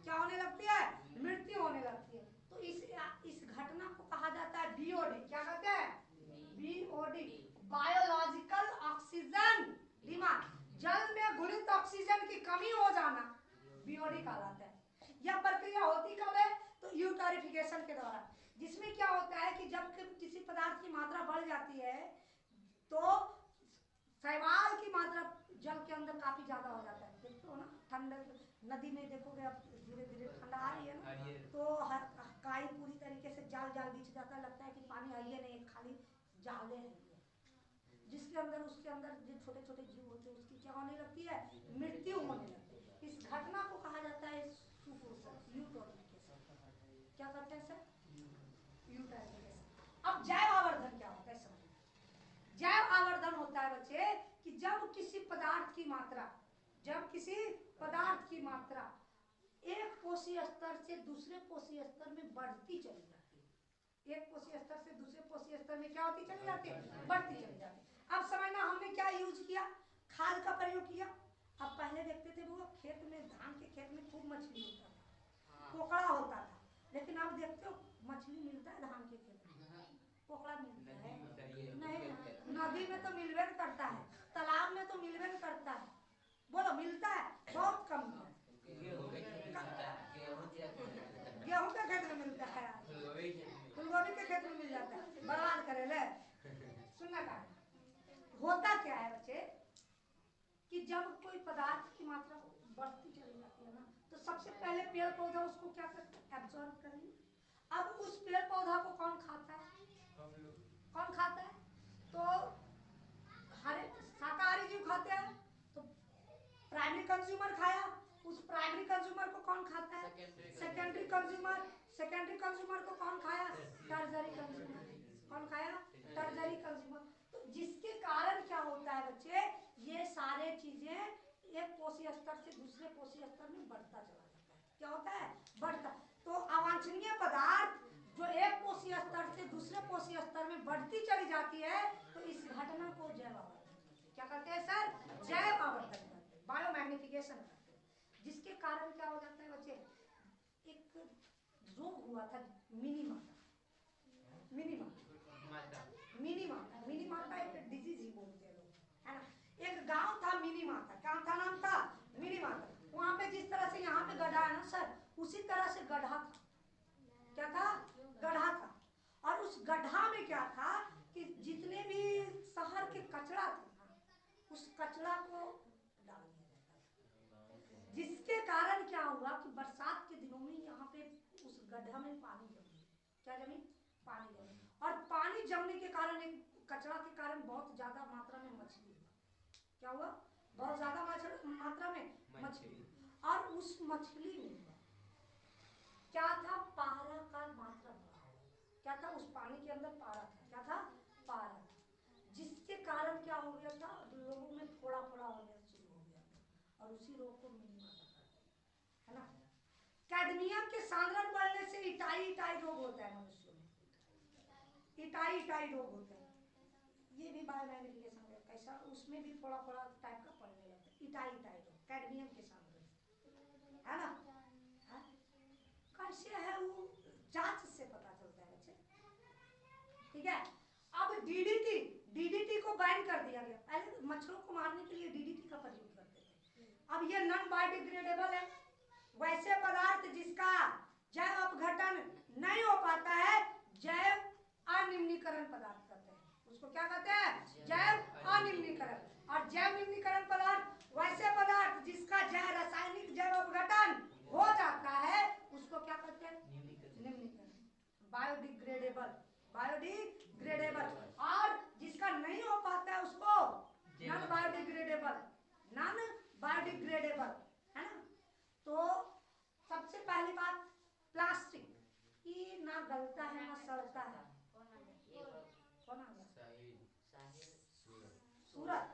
क्या होने लगती है मृत्यु होने लगती है। तो इस घटना को कहा जाता है बीओडी क्या कहते हैं बीओडी बायोलॉजिकल ऑक्सीजन डिमांड जल में घुलित ऑक्सीजन की कमी हो जाना बीओडी कहलाता है। यह प्रक्रिया होती कब है तो यूटोरिफिकेशन के द्वारा जिसमें क्या होता है कि जब किसी पदार्थ की मात्रा बढ़ जाती है तो शैवाल की मात्रा जल के अंदर काफी ज्यादा हो जाता है देखते हो ना ठंड नदी में देखोगे अब धीरे धीरे ठंडा आ रही है ना तो काई पूरी तरीके से जाल जाल बिछ जाता है लगता है कि पानी आइए नहीं खाली जाले है जिसके अंदर उसके अंदर जो छोटे छोटे जीव होते हैं उसकी क्या होने लगती है मृत्यु होने लगती है। इस घटना को कहा जाता है सुपोषण यूटोरिफिकेशन क्या कहते हैं सर यूटोरिफिकेशन। अब जैव आवर्धन क्या होता है समझिए जैव आवर्धन होता है बच्चे कि जब किसी पदार्थ की मात्रा एक कोशीय स्तर से दूसरे कोशीय स्तर में बढ़ती चली जाती है एक कोशीय स्तर से दूसरे कोशीय स्तर में क्या होती चली जाती है बढ़ती चली जाती है। अब समझना हमने क्या यूज किया खाद का प्रयोग किया। अब पहले देखते थे वो खेत में धान के खेत में खूब मछली होता था कोकड़ा होता था लेकिन अब देखते हो मछली मिलता है धान के खेत में कोकड़ा मिलता है नहीं नदी में तो मिलवे करता है तालाब में तो मिलवे करता है बोलो मिलता है बहुत कम गेहूं के खेत में मिलता है फूलगोभी के खेत में मिल जाता है बर्बाद करे ले सुनना का होता क्या है बच्चे कि जब कोई पदार्थ की मात्रा बढ़ती चली जाती है ना तो सबसे पहले पेड़ पौधा उसको क्या करते हैं एब्जॉर्ब कर लिए पौधा को कौन खाता है? कौन खाता है? तो हरे शाकाहारी जीव खाते हैं, तो प्राइमरी कंज्यूमर खाया, उस प्राइमरी कंज्यूमर को कौन खाता है? Secondary consumer. सेकेंडरी कंज्यूमर को कौन खाया? टर्जरी कंज्यूमर। कौन खाया? टर्जरी कंज्यूमर। तो जिसके कारण क्या होता है बच्चे, ये सारे चीजें एक कोशीय स्तर से दूसरे कोशीय स्तर में बढ़ता चला जाता है। क्या होता है? बढ़ता। तो अवांछनीय पदार्थ जो एक कोशीय स्तर से दूसरे कोशीय स्तर में बढ़ती चली जाती है, तो इस घटना को जैव आवर्धन कहते हैं। क्या कहते हैं सर? जैव आवर्धन कहते हैं, बायोमैग्निफिकेशन कहते हैं। जिसके कारण क्या हो जाता है बच्चे, एक रोग हुआ था मिनीमाता। मिनीमाता एक डिजीज ही बोलते हैं लोग, है ना। एक गांव था मिनीमाता। क्या था नाम था? मिनीमाता। वहां पे जिस तरह से यहाँ पे गड्ढा है ना सर, उसी तरह से गड्ढा था। क्या था? गड्ढा था। और उस गड्ढा में क्या था कि जितने भी शहर के कचरा थे ना, उस कचरा को डाल दिया जाता था। जिसके कारण क्या हुआ कि बरसात के दिनों में यहाँ पे उस गड्ढा में पानी जम गया। क्या जमी? पानी जमी। और पानी जमने के कारण, एक कचरा के कारण बहुत ज्यादा मात्रा में मछली हुआ। क्या हुआ? बहुत ज्यादा मात्रा में मछली। और उस मछली में क्या था? पारा का मात्रा बढ़ा हुआ। क्या था? उस पानी के अंदर पारा था। क्या था? पारा था। जिसके कारण क्या हो गया था, लोगों में फोड़ा फोड़ा होने शुरू हो गया था। और उसी रोग को मिनीमाता कहते हैं, है ना। कैडमियम के सांद्रण बढ़ने से इटाई रोग होता है मनुष्यों में। इटाई रोग होता है। ये भी बायोमैग्निफिकेशन है कैसा, उसमें भी थोड़ा थोड़ा टाइप का पढ़ने लगता है। इटाई रोग कैडमियम के सांद्रण, है ना। कैसे है वो जांच से पता चलता है बच्चे, ठीक है। अब डीडीटी को बैन कर दिया गया। पहले मच्छरों को मारने के लिए डीडीटी का प्रयोग करते थे। अब ये नॉन बायोडिग्रेडेबल है। वैसे पदार्थ जिसका जैव अपघटन नहीं हो पाता है, जैव अनिम्नीकरण पदार्थ कहते हैं। उसको क्या कहते हैं? जैव अनिम्नीकरण। और जैव निम्नीकरण पदार्थ वैसे पदार्थ जिसका रासायनिक जैव अपघटन हो जाता है, उसको क्या कहते हैं? निम्नीकरण। बायोडिग्रेडेबल। और जिसका नहीं हो पाता है उसको नॉन बायोडिग्रेडेबल, है ना। तो सबसे पहली बात, प्लास्टिक की ना गलता है ना सड़ता है। कौन आ गया? सूरत।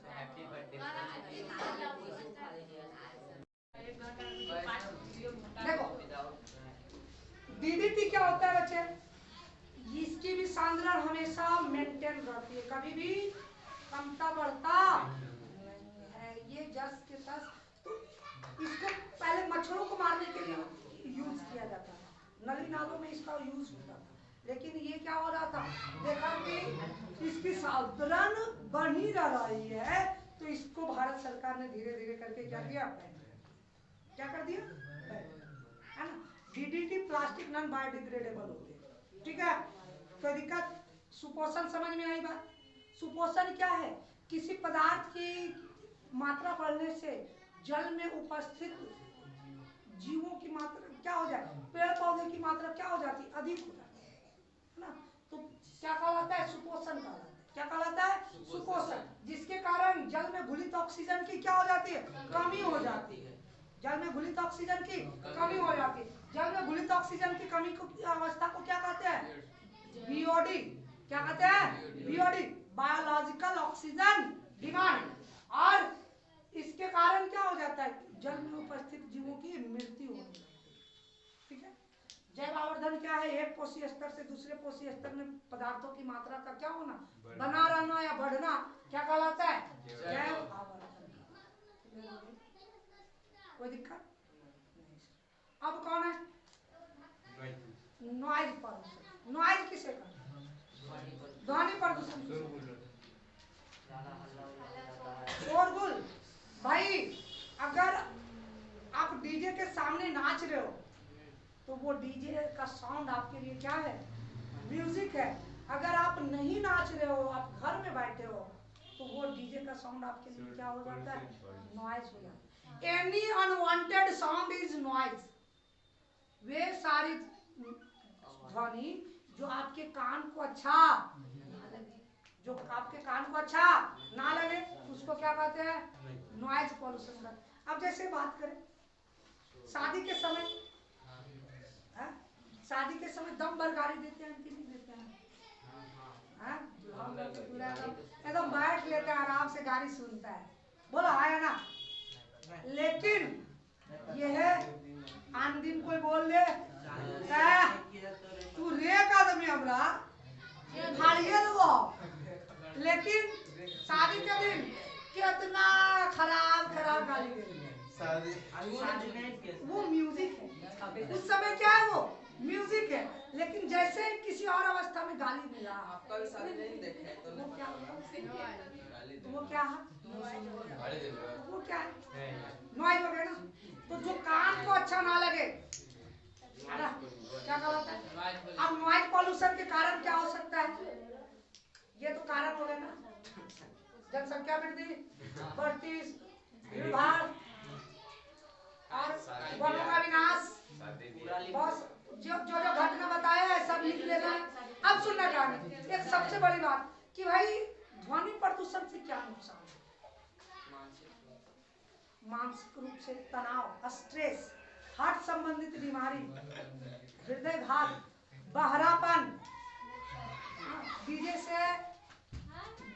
Happy birthday. देखो डीडीटी क्या होता है बच्चे, इसकी भी सांद्रण हमेशा मेंटेन रहती है, कभी भी कमता बढ़ता नहीं है। ये जस के तस। तो इसको पहले मच्छरों को मारने के लिए यूज किया जाता था, नली नालों में इसका यूज होता था। लेकिन ये क्या हो रहा था, देखा कि इसकी सांद्रण बढ़ी रही है, तो इसको भारत सरकार ने धीरे धीरे करके क्या किया? क्या कर दिया? है ना। डीडीटी प्लास्टिक नॉन बायोडिग्रेडेबल होते हैं, ठीक है। कोई दिक्कत? सुपोषण समझ में आई बात? सुपोषण क्या है? किसी पदार्थ की मात्रा बढ़ने से जल में उपस्थित जीवों की मात्रा क्या हो जाए, पेड़ पौधे की मात्रा क्या हो जाती? अधिक हो जाती है ना। तो क्या कहलाता है? सुपोषण कहलाता है। क्या कहलाता है? सुपोषण। जिसके कारण जल में घुलित ऑक्सीजन की क्या हो जाती है? कमी हो जाती है। जल में घुलित ऑक्सीजन की कमी हो जाती है। जल में घुलित ऑक्सीजन की कमी की अवस्था को क्या कहते हैं? बीओडी। क्या कहते हैं? BOD, biological oxygen demand. और इसके कारण क्या हो जाता है? जल में उपस्थित जीवों की मृत्यु होने लगती है, ठीक है। जैव आवर्धन क्या है? एक कोशीय स्तर से दूसरे कोशीय स्तर में पदार्थों की मात्रा का क्या होना, बना रहना या बढ़ना, क्या कहलाता है? जैव आवर्धन। कोई दिक्कत? अब कौन है? नॉइज प्रदूषण। नॉइज किसे कहते हैं? ध्वनि प्रदूषण। शोरगुल। भाई अगर आप डीजे के सामने नाच रहे हो तो वो डीजे का साउंड आपके लिए क्या है? म्यूजिक है। अगर आप नहीं नाच रहे हो, आप घर में बैठे हो, तो वो डीजे का साउंड आपके लिए क्या हो जाता है? नॉइज हो जाता है। Any unwanted sound is noise. वे सारी ध्वनि जो आपके कान को अच्छा, जो आपके कान को अच्छा ना लगे, उसको क्या कहते हैं? नॉइज पॉल्यूशन का। अब जैसे बात करें शादी के समय, शादी के समय दम भर गाड़ी देते हैं कि नहीं देते हैं? एकदम बैठ लेते हैं, आराम से गाड़ी सुनता है, बोला आया ना। लेकिन यह आन दिन कोई बोल दे तू रेक आदमी हमरा फाड़िए दो, लेकिन शादी के दिन कितना खराब खराब गाली दे। वो म्यूजिक है, उस समय क्या है वो म्यूजिक है, लेकिन जैसे ही किसी और अवस्था में गाली मिला, आपका भी शादी नहीं देखे तो वो क्या है? वो क्या है? नॉइज हो गया ना। तो जो कान को अच्छा ना लगे, है ना, क्या कहता है? अब नॉइज पॉल्यूशन के कारण क्या हो सकता है? ये तो कारण हो गया ना, जनसंख्या वृद्धि, बढ़ती भीड़ भाड़ और वनों का विनाश। बस जो जो जो घटना बताया है सब लिख लेना है। अब सुनना चाहेंगे एक सबसे बड़ी बात कि भाई ध्वनि प्रदूषण से क्या नुकसान है? मानसिक रूप से तनाव, स्ट्रेस, हार्ट संबंधित बीमारी, हृदय घात, बहरापन। डीजे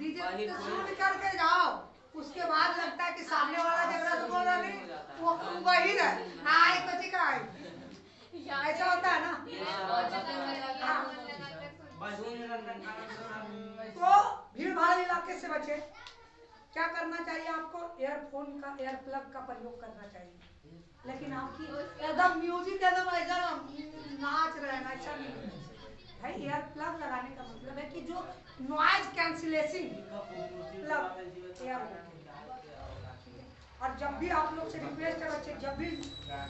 सुन करके जाओ, उसके बाद लगता है कि सामने वाला जगह बोल रहा नहीं, वो वही रहे आए तो ठीक है। ऐसा होता है ना। तो भीड़ भाड़ इलाके से बचे। क्या करना चाहिए आपको? एयरफोन का, एयर प्लग का प्रयोग करना चाहिए। लेकिन आपकी एकदम म्यूजिक एकदम ऐसा नाच रहे हैं, ऐसा नहीं भाई। एयर प्लग लगाने का मतलब है कि जो नॉइज कैंसिलेशन प्लग। और जब भी आप लोग से रिक्वेस्ट है बच्चे, जब भी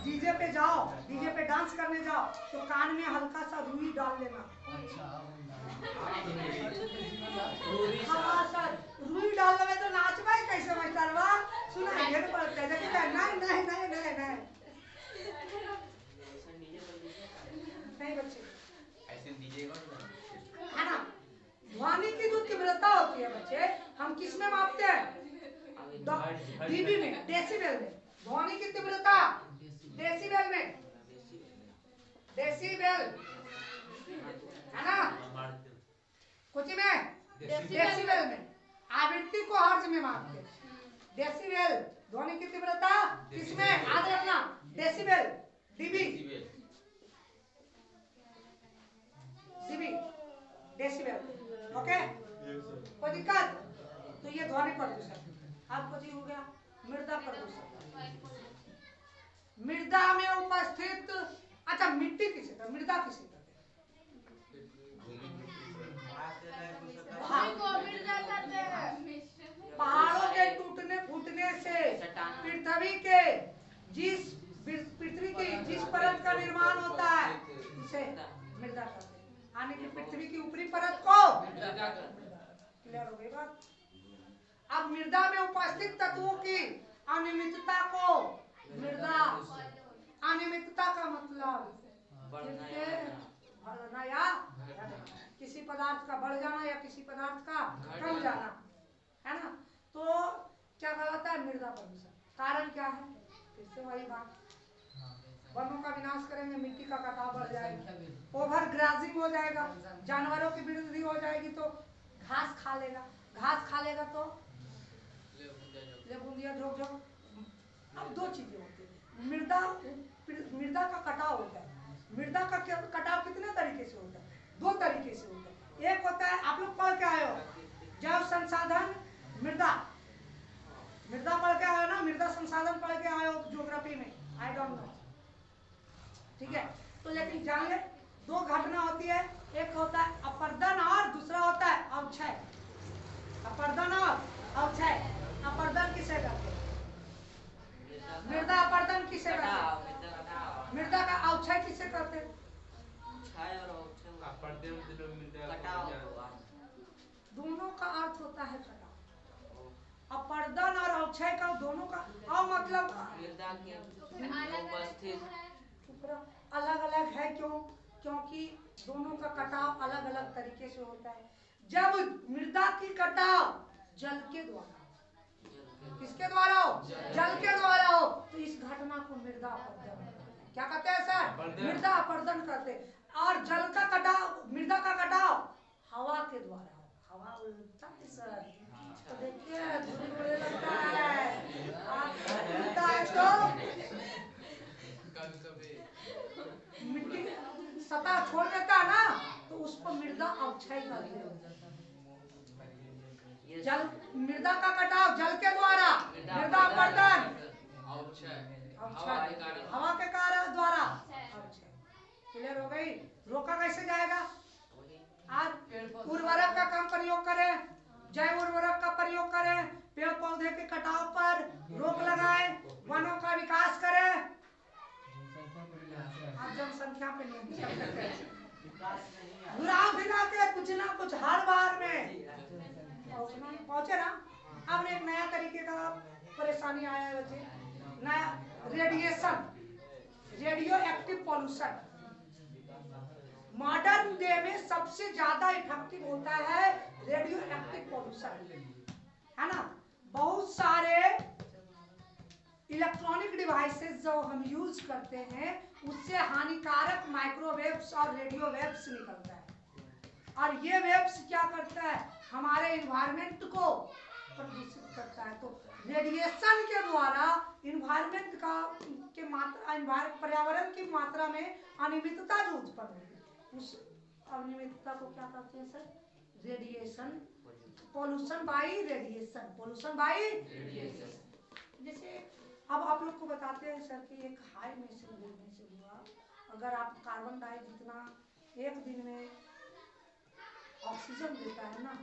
डीजे पे जाओ, डीजे पे डांस करने जाओ, तो कान में हल्का सा रुई डाल लेना। हाँ सर, रुई डाल लेवे तो नाच भाई कैसे मास्टरवा सुना ये पड़ता है। नहीं नहीं नहीं नहीं नहीं नहीं बच्चे, ऐसे डीजे है ना। ध्वनि की जो तीव्रता होती है बच्चे, हम किस में मापते हैं? डीबी में, डेसिबल में। ध्वनि की तीव्रता डेसिबल में, डेसिबल है ना, कुछ में डेसिबल में। आवृत्ति को हर्ट्ज में मापते हैं। डेसिबल ध्वनि की तीव्रता किसमें? याद रखना, decibel, dB, dB, decibel. Okay, कोई दिक्कत? तो ये ध्वनि प्रदूषण। आपको जी हो गया मृदा प्रदूषण। मृदा में उपस्थित, अच्छा मिट्टी किसे कहते? मृदा किसे कहते? पहाड़ों के टूटने फूटने से पृथ्वी के जिस परत का निर्माण होता है उसे मृदा कहते हैं। यानी कि पृथ्वी की ऊपरी परत को क्लियर हो गई बात। अब मृदा में उपस्थित तत्वों की अनियमितता को मृदा, अनियमितता का मतलब बढ़ना या किसी पदार्थ का बढ़ जाना या किसी पदार्थ का कम जाना, है ना। तो क्या कहलाता है? मृदा प्रदूषण। कारण क्या है? फिर से वही बात, वनों का विनाश करेंगे, मिट्टी का कटाव बढ़ जाएगा, ओवर ग्राजिंग हो जाएगा, जानवरों की वृद्धि हो जाएगी तो घास खा लेगा, घास खा लेगा तो लेबुंदिया झोंक झोंक। अब दो चीजें होती है, मृदा का कटाव होता है। मृदा का कटाव कितने तरीके से होता है? दो तरीके से होता है। एक होता है, आप लोग पढ़ के आए हो, जैव संसाधन मृदा, मृदा पढ़ के आए हो ना, मृदा संसाधन पढ़ के आए हो ज्योग्राफी में, आई डोंट नो, ठीक है। तो लेकिन जान ले, दो घटना होती है, एक होता है अपर्दन और दूसरा होता है अवक्षय। अपर्दन और अवक्षय। अपर्दन किसे कहते हैं? मृदा अपर्दन किसे कहते हैं? मृदा का अवक्षय किसे कहते हैं? दोनों का अर्थ होता है कटाव। अपर्दन और अवक्षय का दोनों का मतलब मृदा के उपस्थित अलग अलग है क्यों? क्योंकि दोनों का कटाव अलग अलग तरीके से होता है। जब मृदा की कटाव जल के द्वारा, किसके द्वारा हो? जल के द्वारा हो, तो इस घटना को मृदा अपरदन, क्या कहते हैं सर? मृदा अपरदन कहते हैं। और जल का कटाव, मृदा का कटाव हवा के द्वारा हो। हवा उड़ता है सर, तो देखिए धूल उड़ने लगता है, उड़ता है तो मिट्टी सतह छोड़ देता है ना, तो उसको मृदा अवक्षय कहते हैं। जल, मृदा का कटाव जल के द्वारा, मृदा अपरदन हवा के कारण द्वारा। क्लियर हो गई? रोका कैसे जाएगा? आज उर्वरक का कम प्रयोग करें, जैव उर्वरक का प्रयोग करें, पेड़ पौधे के कटाव पर रोक लगाएं, वनों का विकास करें। आज जनसंख्या पे नहीं, घुरा फिरा के कुछ ना कुछ हर बार में पहुंचे ना। अब एक नया तरीके का परेशानी आया है बच्चे, नया radiation, radio active pollution. Modern day में सबसे ज्यादा इफेक्टिव होता है रेडियो एक्टिव पॉल्यूशन, है ना। बहुत सारे इलेक्ट्रॉनिक डिवाइसेस जो हम यूज करते हैं उससे हानिकारक माइक्रोवेव्स और रेडियो वेव्स निकलता है, और ये वेव्स क्या करता है? हमारे एनवायरनमेंट को प्रदूषित करता है। तो रेडिएशन के द्वारा एनवायरनमेंट का के मात्रा, पर्यावरण की मात्रा में अनियमितता जो उत्पन्न होती है, उस अनियमितता को क्या कहते हैं sir? Radiation, pollution by radiation, pollution by radiation. जैसे अब आप लोग को बताते हैं सर कि एक हाई में से गिरने से हुआ, अगर आप कार्बन डाई जितना एक दिन में ऑक्सीजन देता है ना,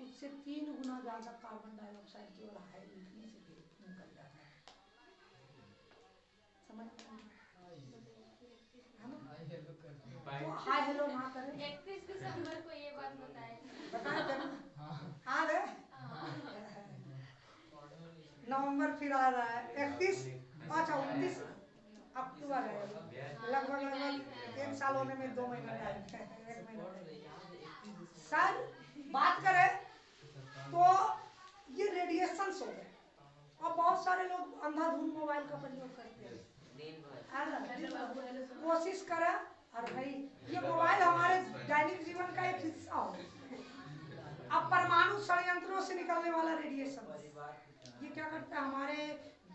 उससे 3 गुना ज्यादा कार्बन डाइऑक्साइड केवल हाई गिरने से निकल जाता है। समझ तो हाई हेलो ना करें। 31 दिसंबर को ये बात बताए आ गए। नवंबर फिर आ रहा है, 31, अच्छा 29 अक्टूबर है, लगभग 1 साल होने में 2 महीना टाइम है, 1 महीना। सर बात करें तो ये रेडिएशन हो गए, और बहुत सारे लोग अंधाधुंध मोबाइल का प्रयोग करते हैं। कोशिश करें, और भाई ये मोबाइल हमारे दैनिक जीवन का एक हिस्सा हो। अब परमाणु संयंत्रों से निकलने वाला रेडिएशन ये क्या करता है? हमारे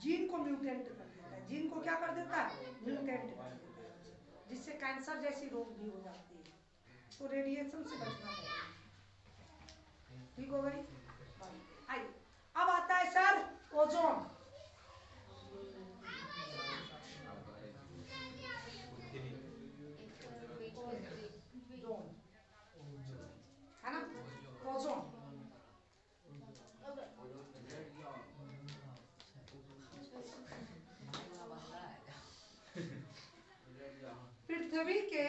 जीन को म्यूटेंट कर देता है। जीन को क्या कर देता है? म्यूटेंट कर देता है, जिससे कैंसर जैसी रोग भी हो जाती है। तो रेडिएशन से बचना चाहिए। ठीक हो गई? आइए अब आता है सर ओजोन। है ना, ओजोन। पृथ्वी के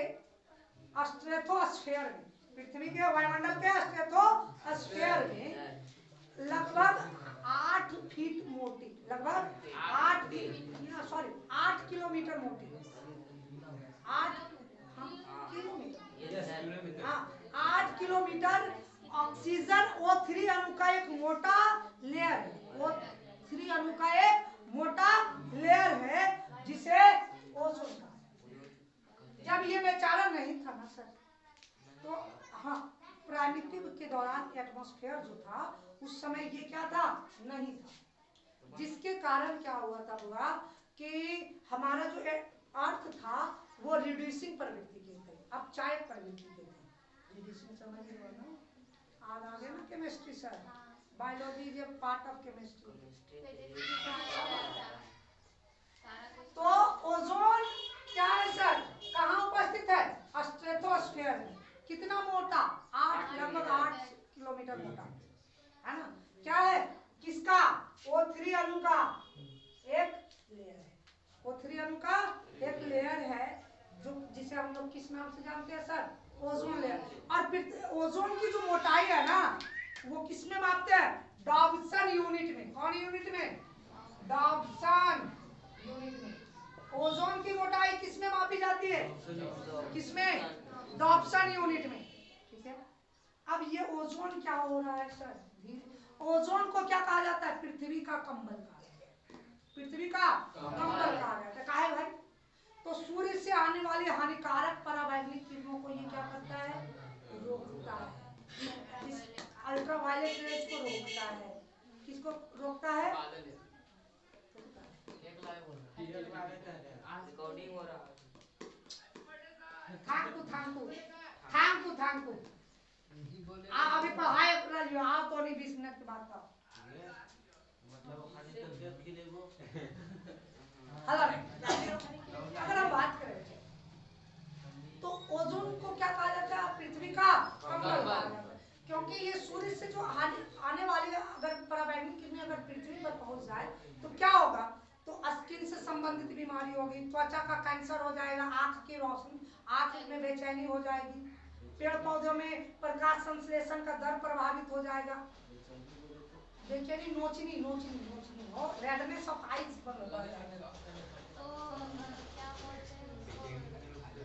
स्ट्रेटोस्फेयर में, पृथ्वी के वायुमंडल के स्ट्रेटोस्फेयर में लगभग 8 फीट मोटी, लगभग 8 किलोमीटर मोटी, 8 किलोमीटर, हाँ 8 किलोमीटर ऑक्सीजन O3 अणु का एक मोटा लेयर, O3 अणु का एक मोटा लेयर है जिसे ओजोन कहा। जब ये बेचारा नहीं था ना सर, तो हाँ प्राकृतिक के दौरान एटमॉस्फेयर जो था उस समय ये क्या था? नहीं था, जिसके कारण क्या हुआ था हुआ कि हमारा जो अर्थ था वो रिड्यूसिंग प्रवृत्ति के थे, अब चायक प्रवृत्ति के थे। रिड्यूसिंग समझ रहे हो ना? आज आ गए ना chemistry sir, biology is a part of chemistry. तो ओजोन क्या है सर? कहाँ उपस्थित है? स्ट्रेटोस्फेयर में। कितना मोटा? 8, लगभग 8 किलोमीटर मोटा, है ना। क्या है? किसका? O3 अणु का एक लेयर है, O3 अणु का एक लेयर है, जो जिसे हम लोग किस नाम से जानते हैं सर? Ozone layer. और फिर ओजोन की जो मोटाई है ना, वो किस में मापते हैं? डॉब्सन यूनिट में। कौन यूनिट में? डॉब्सन यूनिट में। ओजोन की मोटाई किसमें मापी जाती है? किसमें? डॉप्सन यूनिट में। ठीक है, अब ये ओजोन क्या हो रहा है सर? ओजोन को क्या कहा जाता है? पृथ्वी का कंबल कहा जाता है। पृथ्वी का कंबल कहा जाता है। काहे भाई? तो सूर्य से आने वाली हानिकारक पराबैंगनी किरणों को ये क्या करता है? रोकता है। इस अल्ट्रावायलेट रेज को रोकता है। किसको रोकता है? रिकॉर्डिंग हो रहा है। Thank you. आप अभी पढ़ाई कर लियो, आप तो नहीं 20 मिनट के बाद का अगर हम बात करें तो ओजोन को क्या कहा जाता है? पृथ्वी का कंबल कहा जाता है। क्योंकि ये सूर्य से जो आने वाली अगर पराबैंगनी किरणें अगर पृथ्वी पर पहुंच जाए तो क्या होगा? तो स्किन से संबंधित बीमारी होगी, त्वचा का कैंसर हो जाएगा, आंख की रोशनी, आंख में बेचैनी हो जाएगी, पेड़ पौधों में प्रकाश संश्लेषण का दर प्रभावित हो जाएगा, बेचैनी, नोचनी हो, रेडनेस ऑफ आईज बढ़ जाएगा।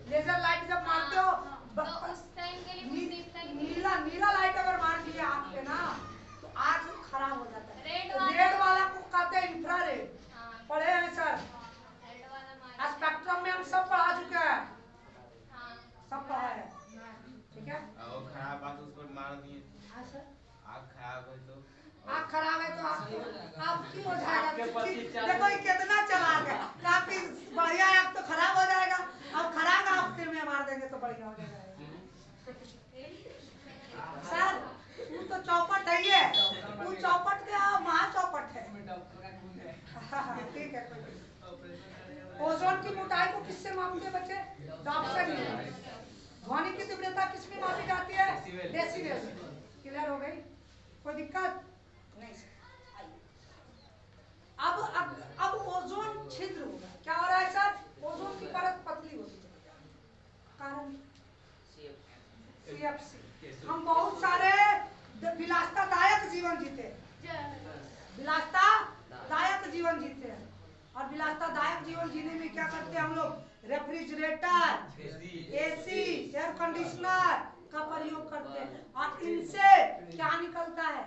लेजर लाइट जब मारते हो तो उस टाइम के लिए कुछ देखता ही नहीं। नीला लाइट अगर मार दिया आँख पे ना तो आँख खराब हो जाता है। रेड रेड वाला को कहते हैं इंफ्रारेड। हाँ। पढ़े हैं सर? रेड वाला मार स्पेक्ट्रम में हम सब पढ़ा चुके हैं। हाँ। सब पढ़ा है। ठीक है, और खराब बात उसको मार दिए। हाँ सर, आँख खराब है तो आपकी हो जाएगा। देखो ये कितना चला गया, काफी बढ़िया है। अब तो खराब हो जाएगा, अब खराब आप फिर में मार देंगे तो बढ़िया हो जाएगा। सर वो तो चौपट है, वो चौपट के महा चौपट है। ठीक है। ओजोन की मोटाई को किससे मापते हैं बच्चे? Dobson unit. ध्वनि की तीव्रता किसमें मापी जाती है? डेसिबल। क्लियर हो गई? कोई दिक्कत नहीं। अब ओजोन छिद्र होगा। क्या हो रहा है सर? ओजोन की परत पतली होती है। कारण CFC। हम बहुत सारे विलासतादायक जीवन जीते हैं, और विलासतादायक जीवन जीने में क्या करते हैं हम लोग? रेफ्रिजरेटर, AC, एयर कंडीशनर का प्रयोग करते हैं, और इनसे क्या निकलता है?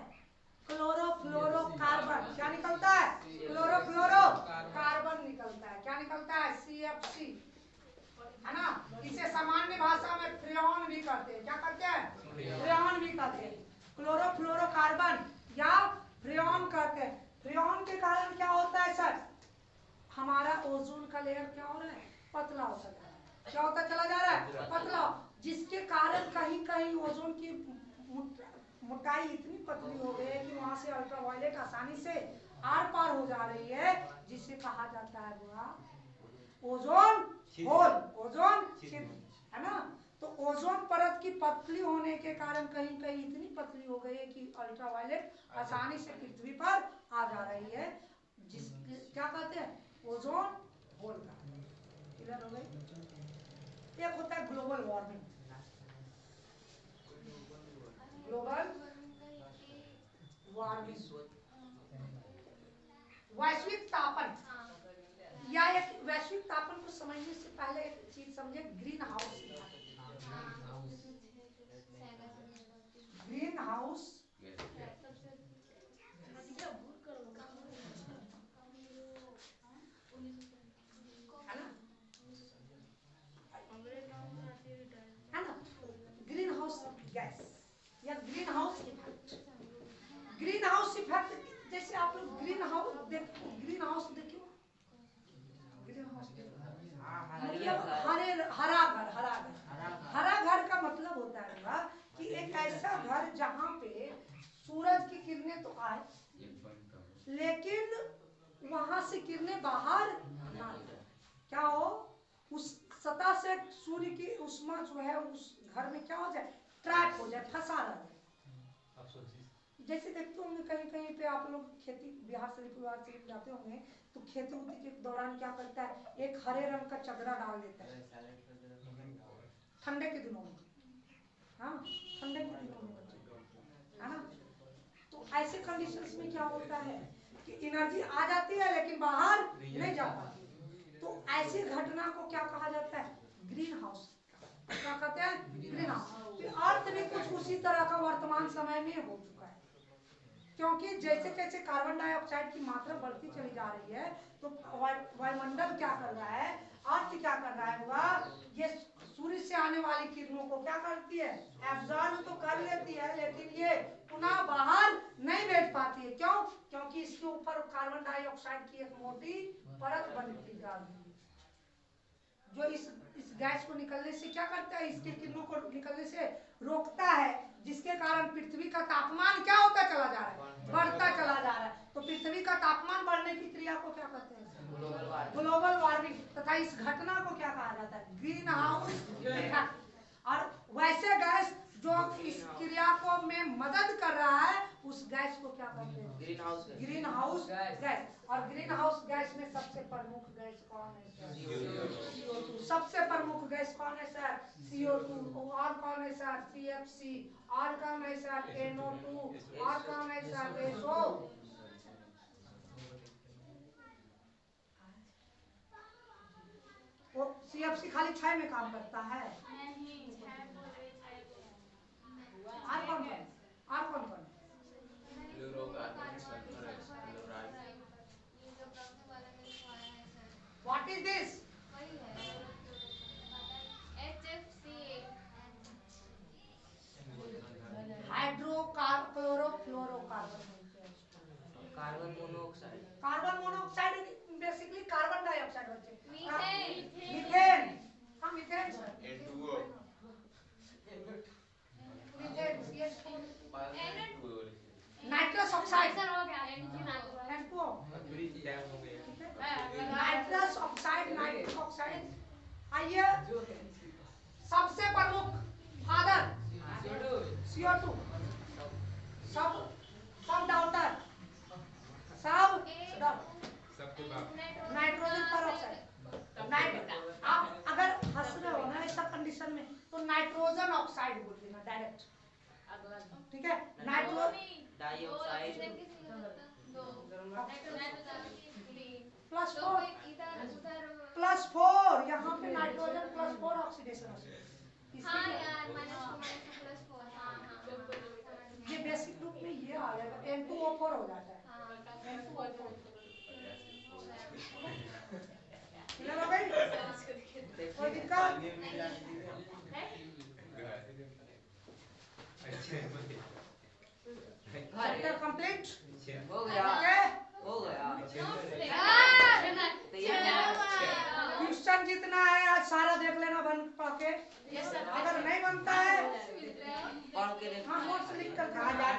क्लोरोफ्लोरोकार्बन। क्या निकलता है? क्लोरोफ्लोरोकार्बन निकलता है। क्या निकलता है? CFC, है ना? इसे सामान्य भाषा में फ्रेऑन भी कहते हैं। क्या कहते हैं? फ्रेऑन भी कहते हैं। क्लोरोफ्लोरोकार्बन या फ्रेऑन कहते हैं। फ्रेऑन के कारण क्या होता है सर? हमारा ओजोन का लेयर क्या हो रहा है? पतला होता जा रहा है। क्या होता चला जा रहा है? पतला, जिसके कारण कहीं कहीं ओजोन की मोटाई इतनी पतली हो गई है कि वहां से अल्ट्रावायलेट आसानी से आर पार हो जा रही है, जिसे कहा जाता है बुरा ओजोन होल, ओजोन छिद्र, है ना? तो ओजोन परत की पतली होने के कारण कहीं कहीं इतनी पतली हो गई है कि अल्ट्रावायलेट आसानी से पृथ्वी पर आ जा रही है, जिसके क्या कहते हैं? ओजोन होल का। क्लियर हो गई? एक होता है ग्लोबल वार्मिंग। ग्लोबल वार्मिंग, वैश्विक तापन, या एक वैश्विक तापन को समझने से पहले एक चीज समझे, ग्रीन हाउस। ग्रीन हाउस है ना? ग्रीन हाउस गैस या green house effect. Green house effect जैसे आप लोग ग्रीन हाउस देखो, ग्रीन हाउस देखियो, ग्रीन हाउस मतलब हरा घर का मतलब होता है कि एक ऐसा घर जहाँ पे सूरज की किरणें तो आए लेकिन वहां से किरणें बाहर ना आए। क्या हो? उस सतह से सूर्य की उष्मा जो है उस घर में क्या हो जाए? ट्रैप हो जाए, फंसा रह जाए। जैसे देखते होंगे कहीं कहीं पे आप लोग खेती बिहार से जाते होंगे तो खेती उती के दौरान क्या करता है? एक हरे रंग का चदरा डाल देता है ठंडे के दिनों में। हाँ, ठंडे के दिनों में, है ना? तो ऐसे कंडीशंस में क्या होता है कि एनर्जी आ जाती है लेकिन बाहर नहीं जा पाती। तो तो ऐसी घटना को क्या कहा जाता है? Green house. क्या कहते हैं? Green house. अर्थ भी कुछ उसी तरह का वर्तमान समय में हो चुका है, क्योंकि जैसे जैसे कार्बन डाइऑक्साइड की मात्रा बढ़ती चली जा रही है तो वायुमंडल क्या कर रहा है, अर्थ क्या कर रहा है हुआ, ये सूर्य से आने वाली किरणों को क्या करती है? एब्जॉर्ब तो कर लेती है, लेकिन ये पुनः बाहर नहीं भेज पाती है। क्यों? क्योंकि इसके ऊपर कार्बन डाइऑक्साइड की एक मोटी परत बनती जा रही है, जो इस गैस को निकलने से क्या करता है? इसके किरणों को निकलने से रोकता है, जिसके कारण पृथ्वी का तापमान क्या होता चला जा रहा है? बढ़ता चला जा रहा है। तो पृथ्वी का तापमान बढ़ने की क्रिया को क्या कहते हैं? Global warming. तथा इस घटना को क्या कहा जाता है? Green house effect. और वैसे गैस जो इस क्रिया को में मदद कर रहा है, उस गैस को क्या कहते हैं? Green house gas. और ग्रीन हाउस गैस में सबसे प्रमुख गैस कौन है सर? CO2। सबसे प्रमुख गैस कौन है सर? CO2। और कौन है सर? CFC। और कौन है सर? NO2। और कौन है सर? SO। वो CFC खाली क्षय में काम करता है। और कौन कौन? और कौन कौन? What is this? Hydrochlorofluorocarbon. Carbon monoxide. Carbon monoxide basically carbon dioxide होते हैं। मीथेन। मीथेन। हाँ methane sir. N2O methane CH4। N2O nitrous oxide. Sir हो गया N2O। ब्रिज डैम हो गया। Nitrous oxide, nitric oxide. आइए सबसे प्रमुख फादर CO2। सब डाउटर, सब सबके बाप नाइट्रोजन पर आप अगर हंस रहे हो ना ऐसा कंडीशन में तो नाइट्रोजन ऑक्साइड बोल देना डायरेक्ट, ठीक है? डाइऑक्साइड +4 यहाँ पे नाइट्रोजन +4 ऑक्सीडेशन हो हाँ यार -2 ये बेसिक रूप में ये आ जाएगा N2O4 हो जाता है। N2O4 क्लियर हो गई? कोई दिक्कत? चैप्टर कंप्लीट हो गया। ओके। हो गया। क्वेश्चन जितना है आज सारा देख लेना बन पाके। अगर नहीं बनता है पढ़ के हाँ नोट्स लिख कर कहा जाए।